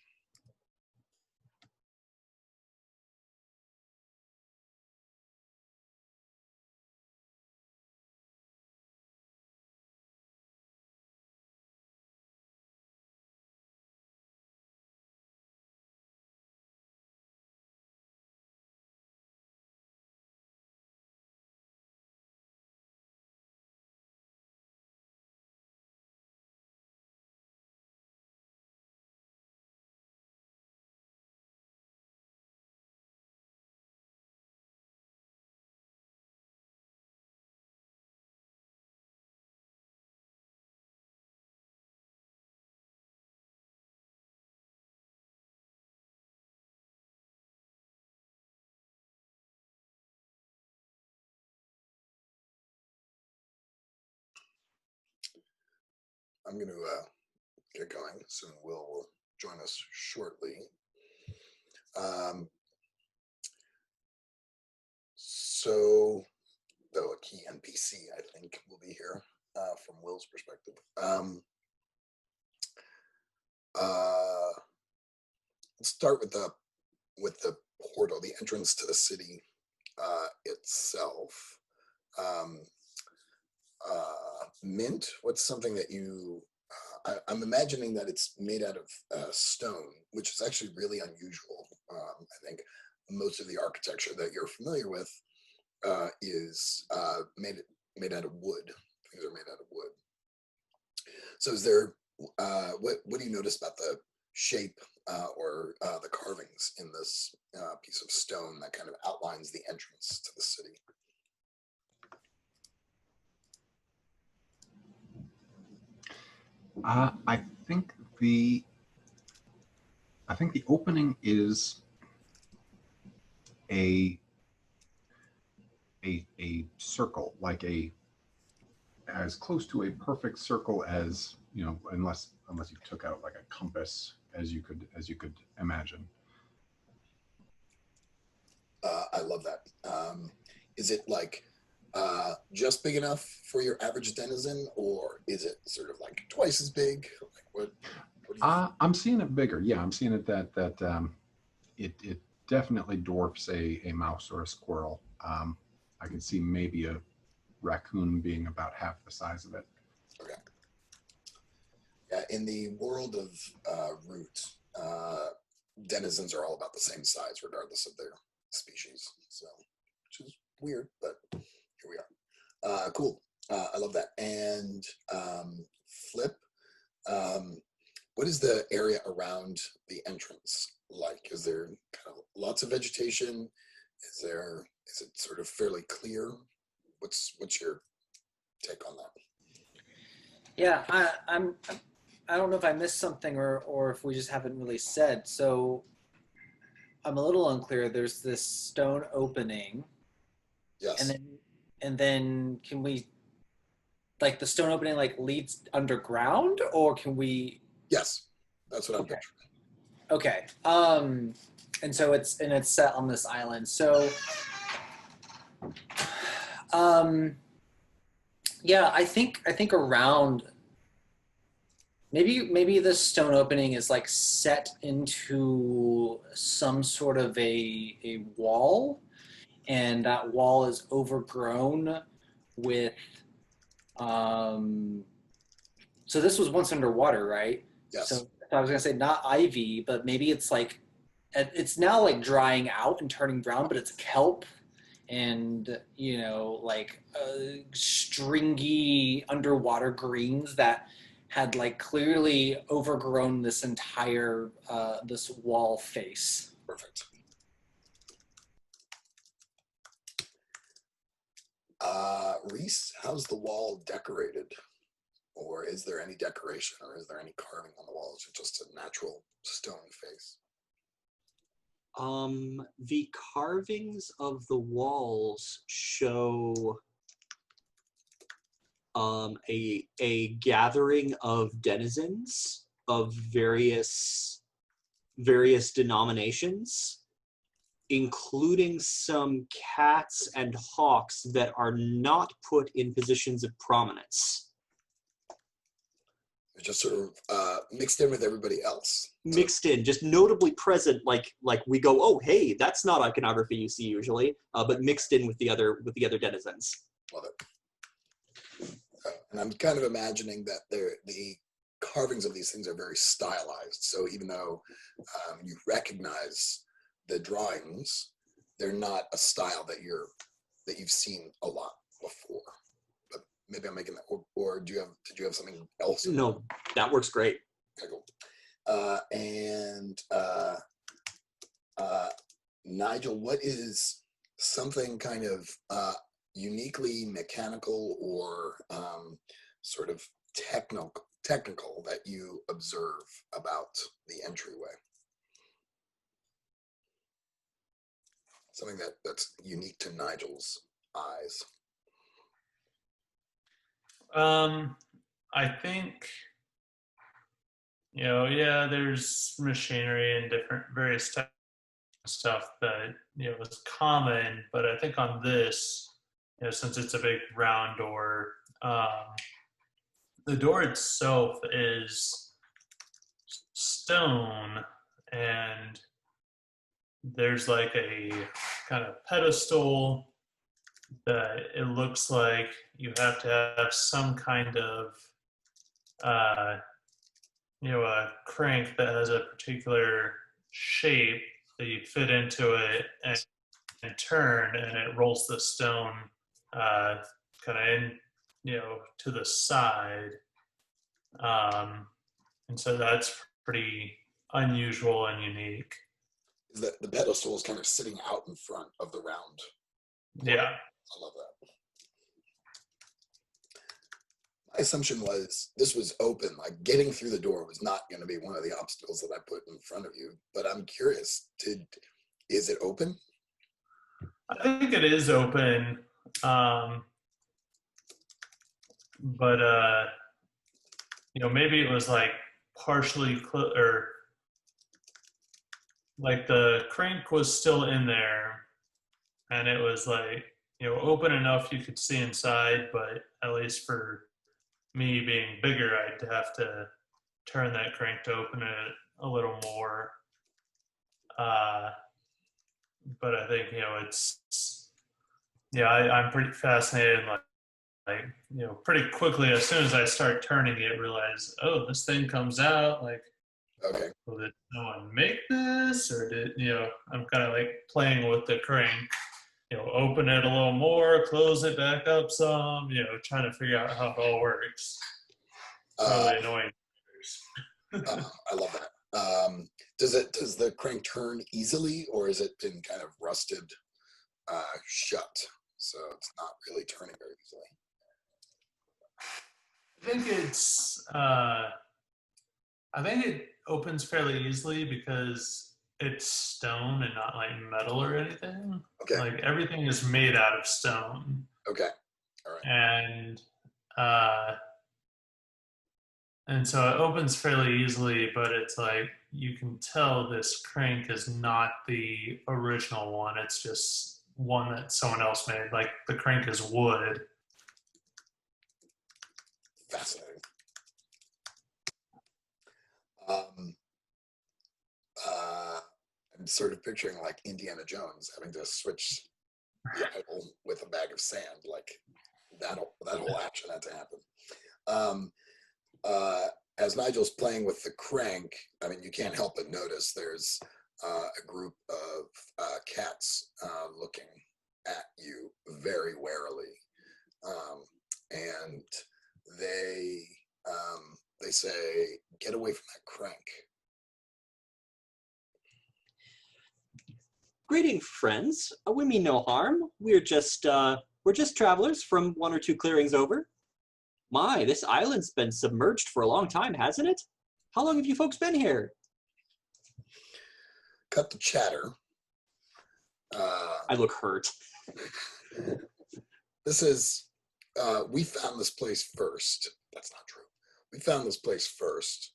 I'm going to get going. Soon Will join us shortly. So, though a key NPC, I think, will be here from Will's perspective. start with the portal, the entrance to the city itself. Um, Mint, what's something that you? I'm imagining that it's made out of stone, which is actually really unusual. I think most of the architecture that you're familiar with is made out of wood. Things are made out of wood. So, is there what do you notice about the shape or the carvings in this piece of stone that kind of outlines the entrance to the city? I think the opening is a circle, like as close to a perfect circle as, unless you took out like a compass, as you could imagine. I love that. Is it like just big enough for your average denizen, or is it sort of like twice as big? Like what do you think? I'm seeing it bigger. Yeah, I'm seeing it that it definitely dwarfs a mouse or a squirrel. I can see maybe a raccoon being about half the size of it. Okay. Yeah, in the world of Root, denizens are all about the same size, regardless of their species. So, which is weird, but here we are. Cool. I love that. And Flip, what is the area around the entrance like? Is there kind of lots of vegetation? Is it sort of fairly clear? What's your take on that? Yeah, I don't know if I missed something or if we just haven't really said. So I'm a little unclear. There's this stone opening, Yes. and then can we, like, the stone opening like leads underground, or can we? Yes. That's what I'm Okay. picturing. Okay. And so it's set on this island. So yeah, I think around maybe this stone opening is like set into some sort of a wall, and that wall is overgrown with so this was once underwater, right? Yes. So I was gonna say not ivy, but maybe it's like it's now like drying out and turning brown, but it's kelp and like stringy underwater greens that had like clearly overgrown this entire this wall face. Perfect. Reese, how's the wall decorated? Or is there any decoration, or is there any carving on the walls, or just a natural stone face? The carvings of the walls show a gathering of denizens of various denominations, including some cats and hawks that are not put in positions of prominence. They're just sort of mixed in with everybody else. Mixed in, just notably present, like we go, oh hey, that's not iconography you see usually, but mixed in with the other denizens. Love it. And I'm kind of imagining that the carvings of these things are very stylized. So even though you recognize the drawings, they're not a style that you've seen a lot before. But maybe I'm making that. Or did you have something else? No, that works great. Okay, cool. Nigel, what is something kind of uniquely mechanical or sort of technical that you observe about the entryway? Something that's unique to Nigel's eyes. I think, yeah, there's machinery and different various types of stuff that, is common, but I think on this, since it's a big round door, the door itself is stone, and there's like a kind of pedestal that it looks like you have to have some kind of a crank that has a particular shape that you fit into it and turn, and it rolls the stone kind of in, to the side. And so that's pretty unusual and unique. The pedestal is kind of sitting out in front of the round. Yeah. I love that. My assumption was this was open, like getting through the door was not going to be one of the obstacles that I put in front of you, but I'm curious, is it open? I think it is open, but maybe it was like partially or like the crank was still in there, and it was like open enough you could see inside, but at least for me being bigger, I'd have to turn that crank to open it a little more. But I think I'm pretty fascinated. Like pretty quickly as soon as I start turning it, realize, oh, this thing comes out. Like, okay, well, did someone make this, or did I'm kind of like playing with the crank. Open it a little more, close it back up some. Trying to figure out how it all works. Really annoying. I love that. Does the crank turn easily, or has it been kind of rusted shut, so it's not really turning very easily? I think it opens fairly easily because it's stone and not like metal or anything. Okay. Like everything is made out of stone. Okay. All right. And so it opens fairly easily, but it's like you can tell this crank is not the original one. It's just one that someone else made. Like the crank is wood. Fascinating. I'm sort of picturing like Indiana Jones having to switch the idol with a bag of sand. Like that whole action had to happen. As Nigel's playing with the crank, I mean, you can't help but notice there's a group of cats looking at you very warily, and they say, "Get away from that crank." Greeting, friends. We mean no harm. We're just travelers from one or two clearings over. My, this island's been submerged for a long time, hasn't it? How long have you folks been here? Cut the chatter. I look hurt. This is, we found this place first. That's not true. We found this place first.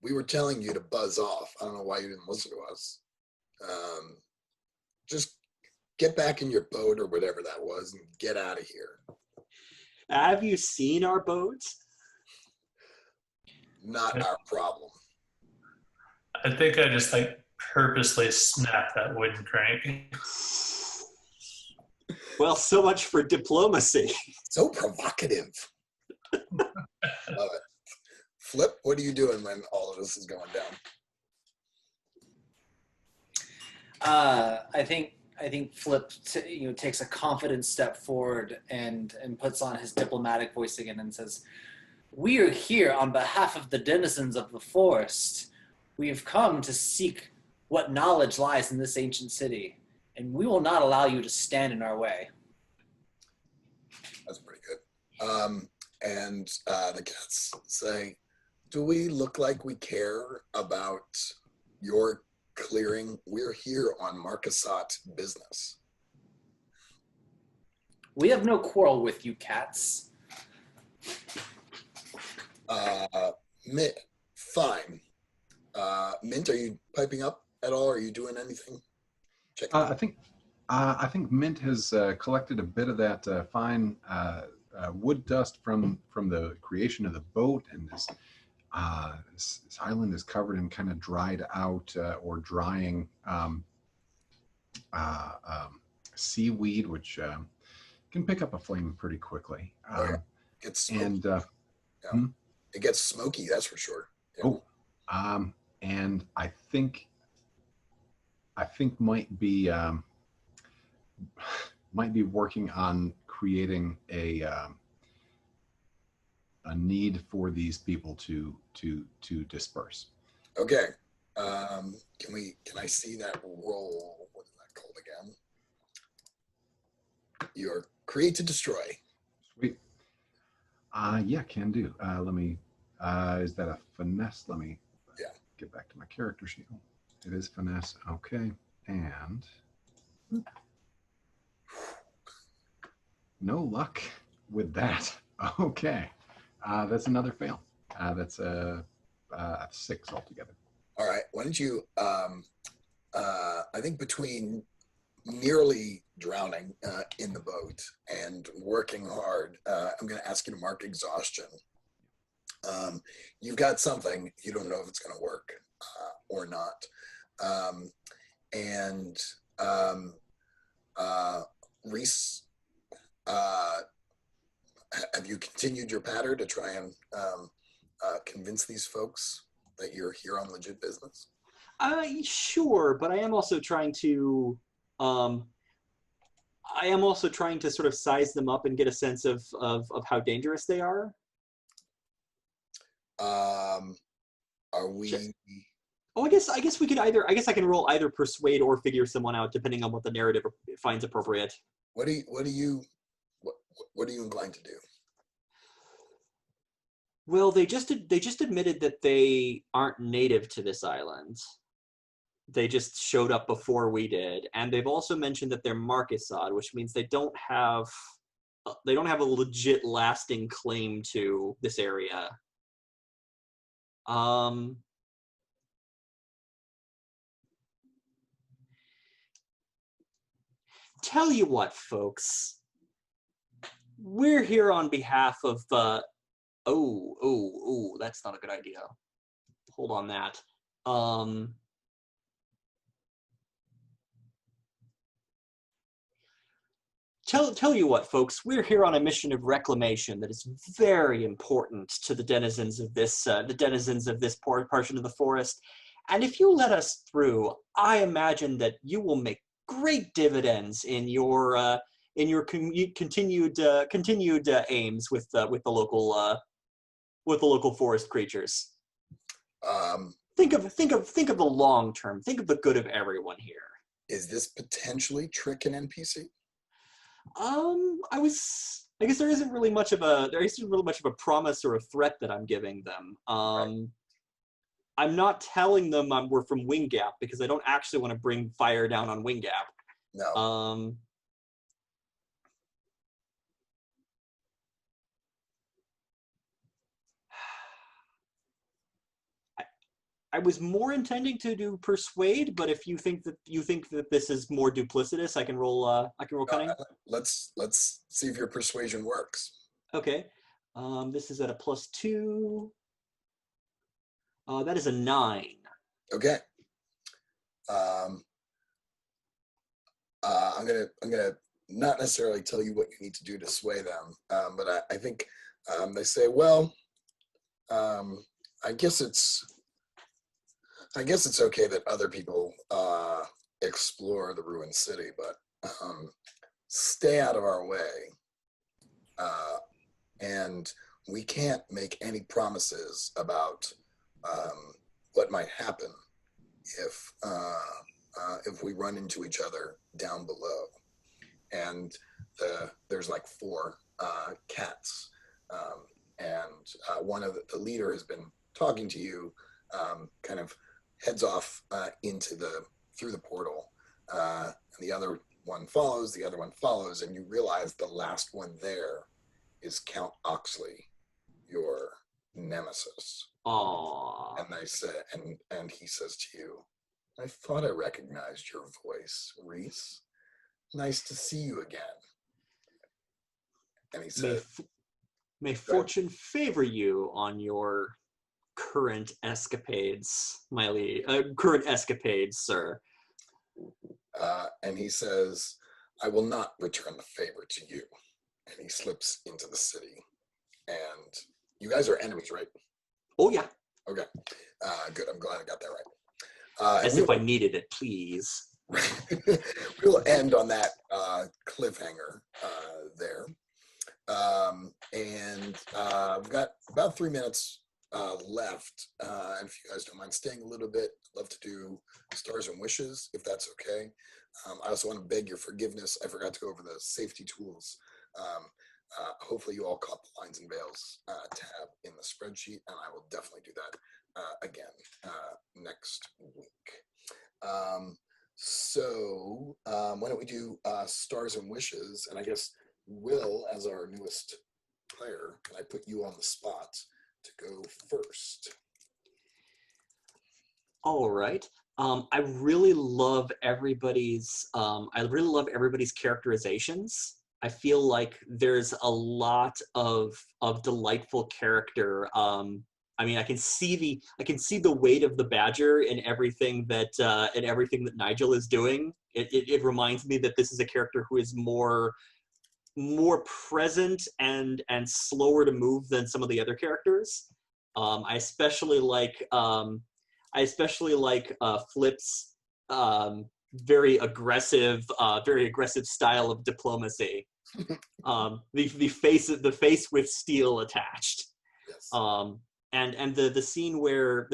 We were telling you to buzz off. I don't know why you didn't listen to us. Just get back in your boat or whatever that was and get out of here. Have you seen our boats? Not our problem. I think I just like purposely snapped that wooden crank. Well, so much for diplomacy. So provocative. Love it. Flip, what are you doing when all of this is going down? I think Flip takes a confident step forward and puts on his diplomatic voice again and says, "We are here on behalf of the denizens of the forest. We have come to seek what knowledge lies in this ancient city, and we will not allow you to stand in our way." That's pretty good. And the cats say, "Do we look like we care about your clearing? We're here on Marcasat business." We have no quarrel with you, cats. Fine. Mint, are you piping up at all? Are you doing anything? Check. I think Mint has collected a bit of that fine wood dust from the creation of the boat, and is This island is covered in kind of dried out or drying uh, um, seaweed, which can pick up a flame pretty quickly. Oh, yeah. It's smoky. And Yeah. hmm? It gets smoky, that's for sure. Yeah. Oh, and I think might be working on creating a need for these people to disperse. Okay. Can I see that roll? What is that called again? Your create to destroy. Sweet. Yeah, can do. Let me. Is that a finesse? Let me. Yeah. Get back to my character sheet. It is finesse. Okay, and no luck with that. Okay, that's another fail. That's a 6 altogether. All right. Why don't you? I think between nearly drowning in the boat and working hard, I'm going to ask you to mark exhaustion. You've got something. You don't know if it's going to work or not. Reese, have you continued your patter to try and convince these folks that you're here on legit business? Sure, but I am also trying to sort of size them up and get a sense of how dangerous they are. Are we? Oh, I guess we could either. I guess I can roll either persuade or figure someone out, depending on what the narrative finds appropriate. What are you inclined to do? Well, they just admitted that they aren't native to this island. They just showed up before we did, and they've also mentioned that they're Marcusad, which means they don't have a legit lasting claim to this area. Tell you what, folks. We're here on behalf of that's not a good idea. Hold on that. Tell you what, folks, we're here on a mission of reclamation that is very important to the denizens of this portion of the forest. And if you let us through, I imagine that you will make great dividends in your continued aims with the local forest creatures. Think of the long term. Think of the good of everyone here. Is this potentially trick an NPC? I guess there isn't really much of a promise or a threat that I'm giving them. Right. I'm not telling them we're from Wing Gap because I don't actually want to bring fire down on Wing Gap. No. I was more intending to do persuade, but if you think that this is more duplicitous, I can roll cunning. Let's see if your persuasion works. Okay. This is at a +2. That is a 9. Okay. I'm gonna not necessarily tell you what you need to do to sway them, but I think they say, well, I guess it's okay that other people explore the ruined city, but stay out of our way. And we can't make any promises about what might happen if we run into each other down below. And there's like 4 cats, and one of the leader has been talking to you, kind of heads off through the portal, and the other one follows, and you realize the last one there is Count Oxley, your nemesis. Aww. And they say, and he says to you, I thought I recognized your voice, Reese. Nice to see you again. And he said, May fortune favor you on your current escapades, sir? And he says, I will not return the favor to you. And he slips into the city. And you guys are enemies, right? Oh yeah. Okay. Good. I'm glad I got that right. As if I needed it, please. We'll end on that cliffhanger there. We've got about 3 minutes left. And if you guys don't mind staying a little bit, I'd love to do stars and wishes, if that's okay. I also want to beg your forgiveness. I forgot to go over the safety tools. Hopefully you all caught the lines and veils tab in the spreadsheet, and I will definitely do that again next week. So why don't we do stars and wishes? And I guess Will, as our newest player, can I put you on the spot to go first? All right. I really love everybody's. I really love everybody's characterizations. I feel like there's a lot of delightful character. I mean, I can see the weight of the badger in everything that Nigel is doing. It reminds me that this is a character who is more present and slower to move than some of the other characters. I especially like Flip's very aggressive style of diplomacy. The face with steel attached. Yes. And the scene where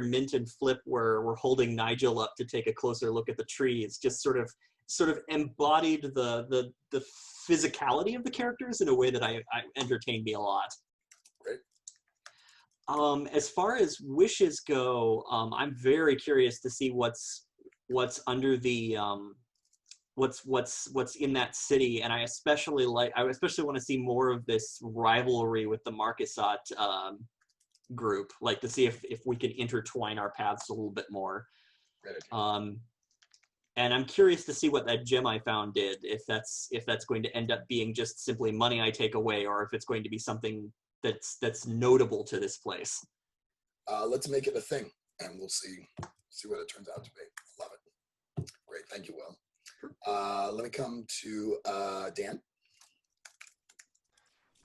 Mint and Flip were holding Nigel up to take a closer look at the trees just sort of embodied the physicality of the characters in a way that I entertained me a lot. Great. As far as wishes go, I'm very curious to see what's under the what's in that city, and I especially want to see more of this rivalry with the Marquisat group, like to see if we can intertwine our paths a little bit more. And I'm curious to see what that gem I found did, if that's going to end up being just simply money I take away, or if it's going to be something that's notable to this place. Let's make it a thing, and we'll see what it turns out to be. Love it. Great, thank you, Will. Let me come to Dan.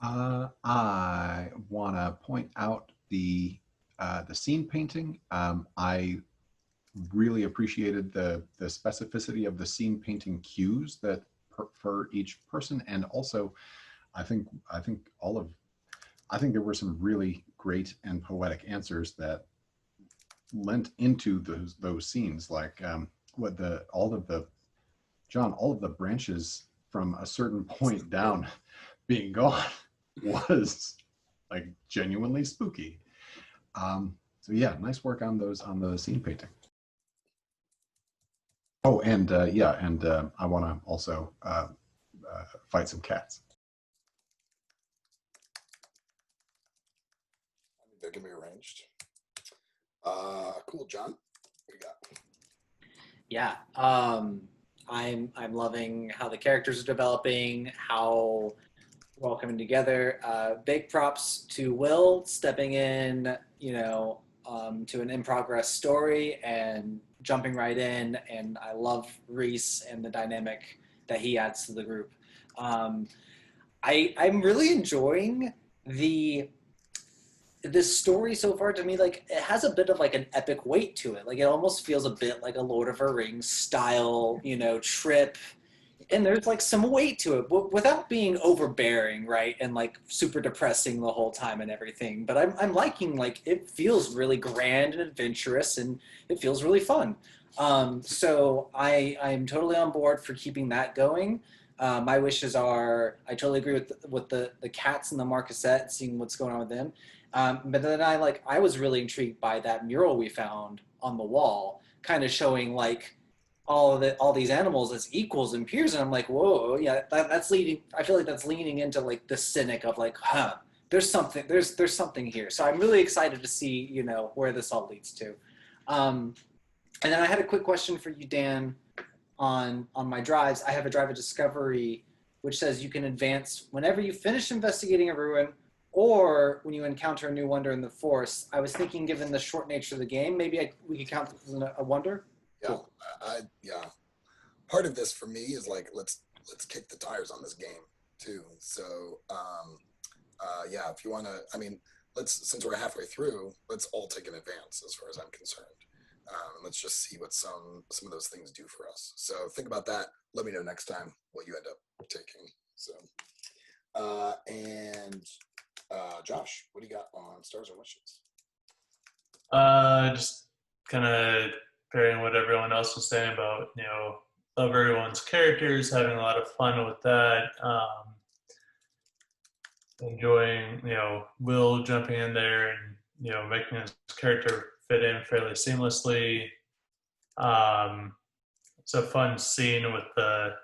I want to point out the scene painting. I really appreciated the specificity of the scene painting cues that for each person, and also I think there were some really great and poetic answers that lent into those scenes, like all of the branches from a certain point down being gone was like genuinely spooky. So yeah, nice work on the scene painting. Oh, and I want to also fight some cats. They can be arranged. Cool, John. What do you got? Yeah, I'm loving how the characters are developing, how we're all coming together. Big props to Will stepping in, to an in progress story and jumping right in. And I love Reese and the dynamic that he adds to the group. I'm really enjoying this story so far. To me, like, it has a bit of like an epic weight to it. Like, it almost feels a bit like a Lord of the Rings style, trip. And there's like some weight to it, but without being overbearing, right? And like super depressing the whole time and everything. But I'm liking, like, it feels really grand and adventurous, and it feels really fun. So I'm totally on board for keeping that going. My wishes are, I totally agree with the cats and the Marquisette, seeing what's going on with them. But then I was really intrigued by that mural we found on the wall, kind of showing like all these animals as equals and peers, and I'm like, whoa, yeah, that's leading. I feel like that's leaning into like the cynic of like, there's something here. So I'm really excited to see where this all leads to. And then I had a quick question for you, Dan, on my drives. I have a drive of discovery which says you can advance whenever you finish investigating a ruin Or when you encounter a new wonder in the Force, I was thinking, given the short nature of the game, maybe we could count this as a wonder. Yeah, Cool. yeah. Part of this for me is like let's kick the tires on this game too. So yeah, if you want to, I mean, since we're halfway through, let's all take an advance as far as I'm concerned. Let's just see what some of those things do for us. So think about that. Let me know next time what you end up taking. So and Josh, what do you got on Stars and Wishes? Just kind of pairing what everyone else was saying about, love everyone's characters, having a lot of fun with that. Enjoying, Will jumping in there and, making his character fit in fairly seamlessly. It's a fun scene with the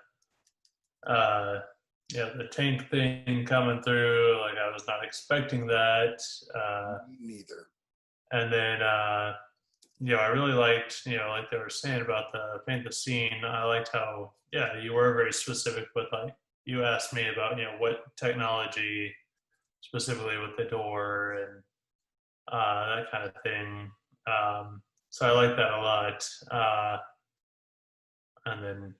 tank thing coming through. Like, I was not expecting that. Me neither. And then, I really liked, like they were saying about the paint the scene. I liked how, you were very specific with, like, you asked me about, what technology specifically with the door and that kind of thing. So I like that a lot. And then,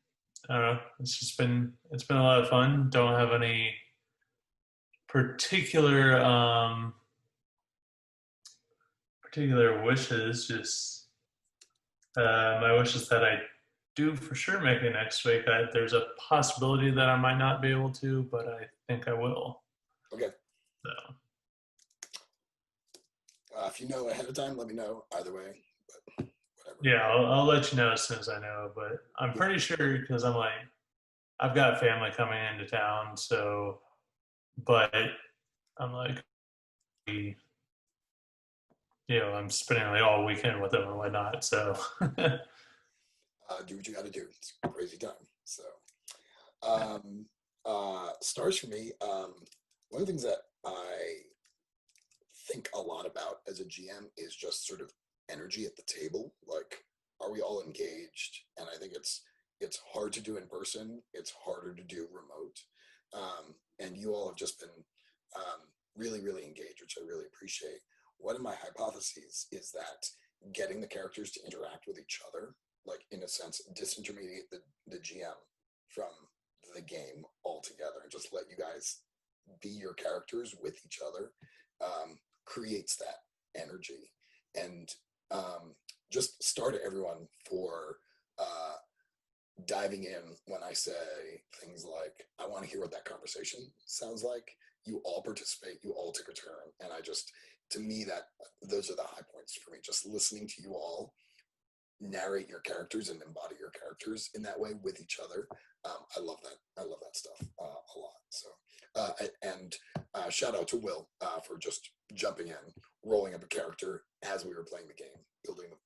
I don't know, it's been a lot of fun. Don't have any particular wishes. Just my wish is that I do for sure make it next week. There's a possibility that I might not be able to, but I think I will. Okay. So. If you know ahead of time, let me know. Either way, but whatever. Yeah, I'll let you know as soon as I know. But I'm pretty sure because I've got family coming into town, so. But I'm like, I'm spending like all weekend with them and whatnot. So. Do what you got to do. It's a crazy time. So, stars for me. One of the things that I think a lot about as a GM is just sort of energy at the table. Like, are we all engaged? And I think it's hard to do in person. It's harder to do remote. And you all have just been really, really engaged, which I really appreciate. One of my hypotheses is that getting the characters to interact with each other, like in a sense, disintermediate the GM from the game altogether and just let you guys be your characters with each other, creates that energy. And just start everyone for diving in when I say things like, I want to hear what that conversation sounds like. You all participate, you all take a turn. And to me, those are the high points for me, just listening to you all narrate your characters and embody your characters in that way with each other. I love that. I love that stuff a lot. So, and shout out to Will for just jumping in, rolling up a character as we were playing the game,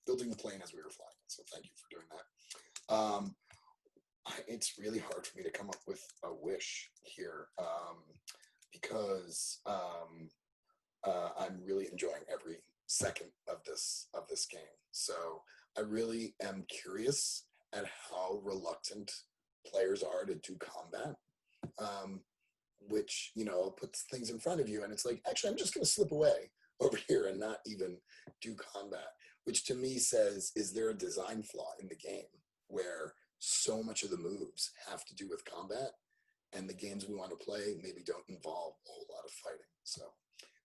building the plane as we were flying. So thank you for doing that. It's really hard for me to come up with a wish here because I'm really enjoying every second of this game. So I really am curious at how reluctant players are to do combat, which, puts things in front of you and it's like, actually, I'm just going to slip away over here and not even do combat, which to me says, is there a design flaw in the game where so much of the moves have to do with combat and the games we want to play maybe don't involve a whole lot of fighting? So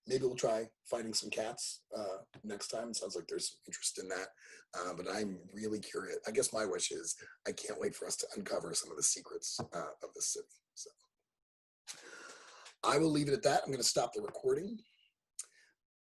maybe we'll try fighting some cats next time. It sounds like there's some interest in that. But I'm really curious. I guess my wish is I can't wait for us to uncover some of the secrets of the city. So I will leave it at that. I'm going to stop the recording.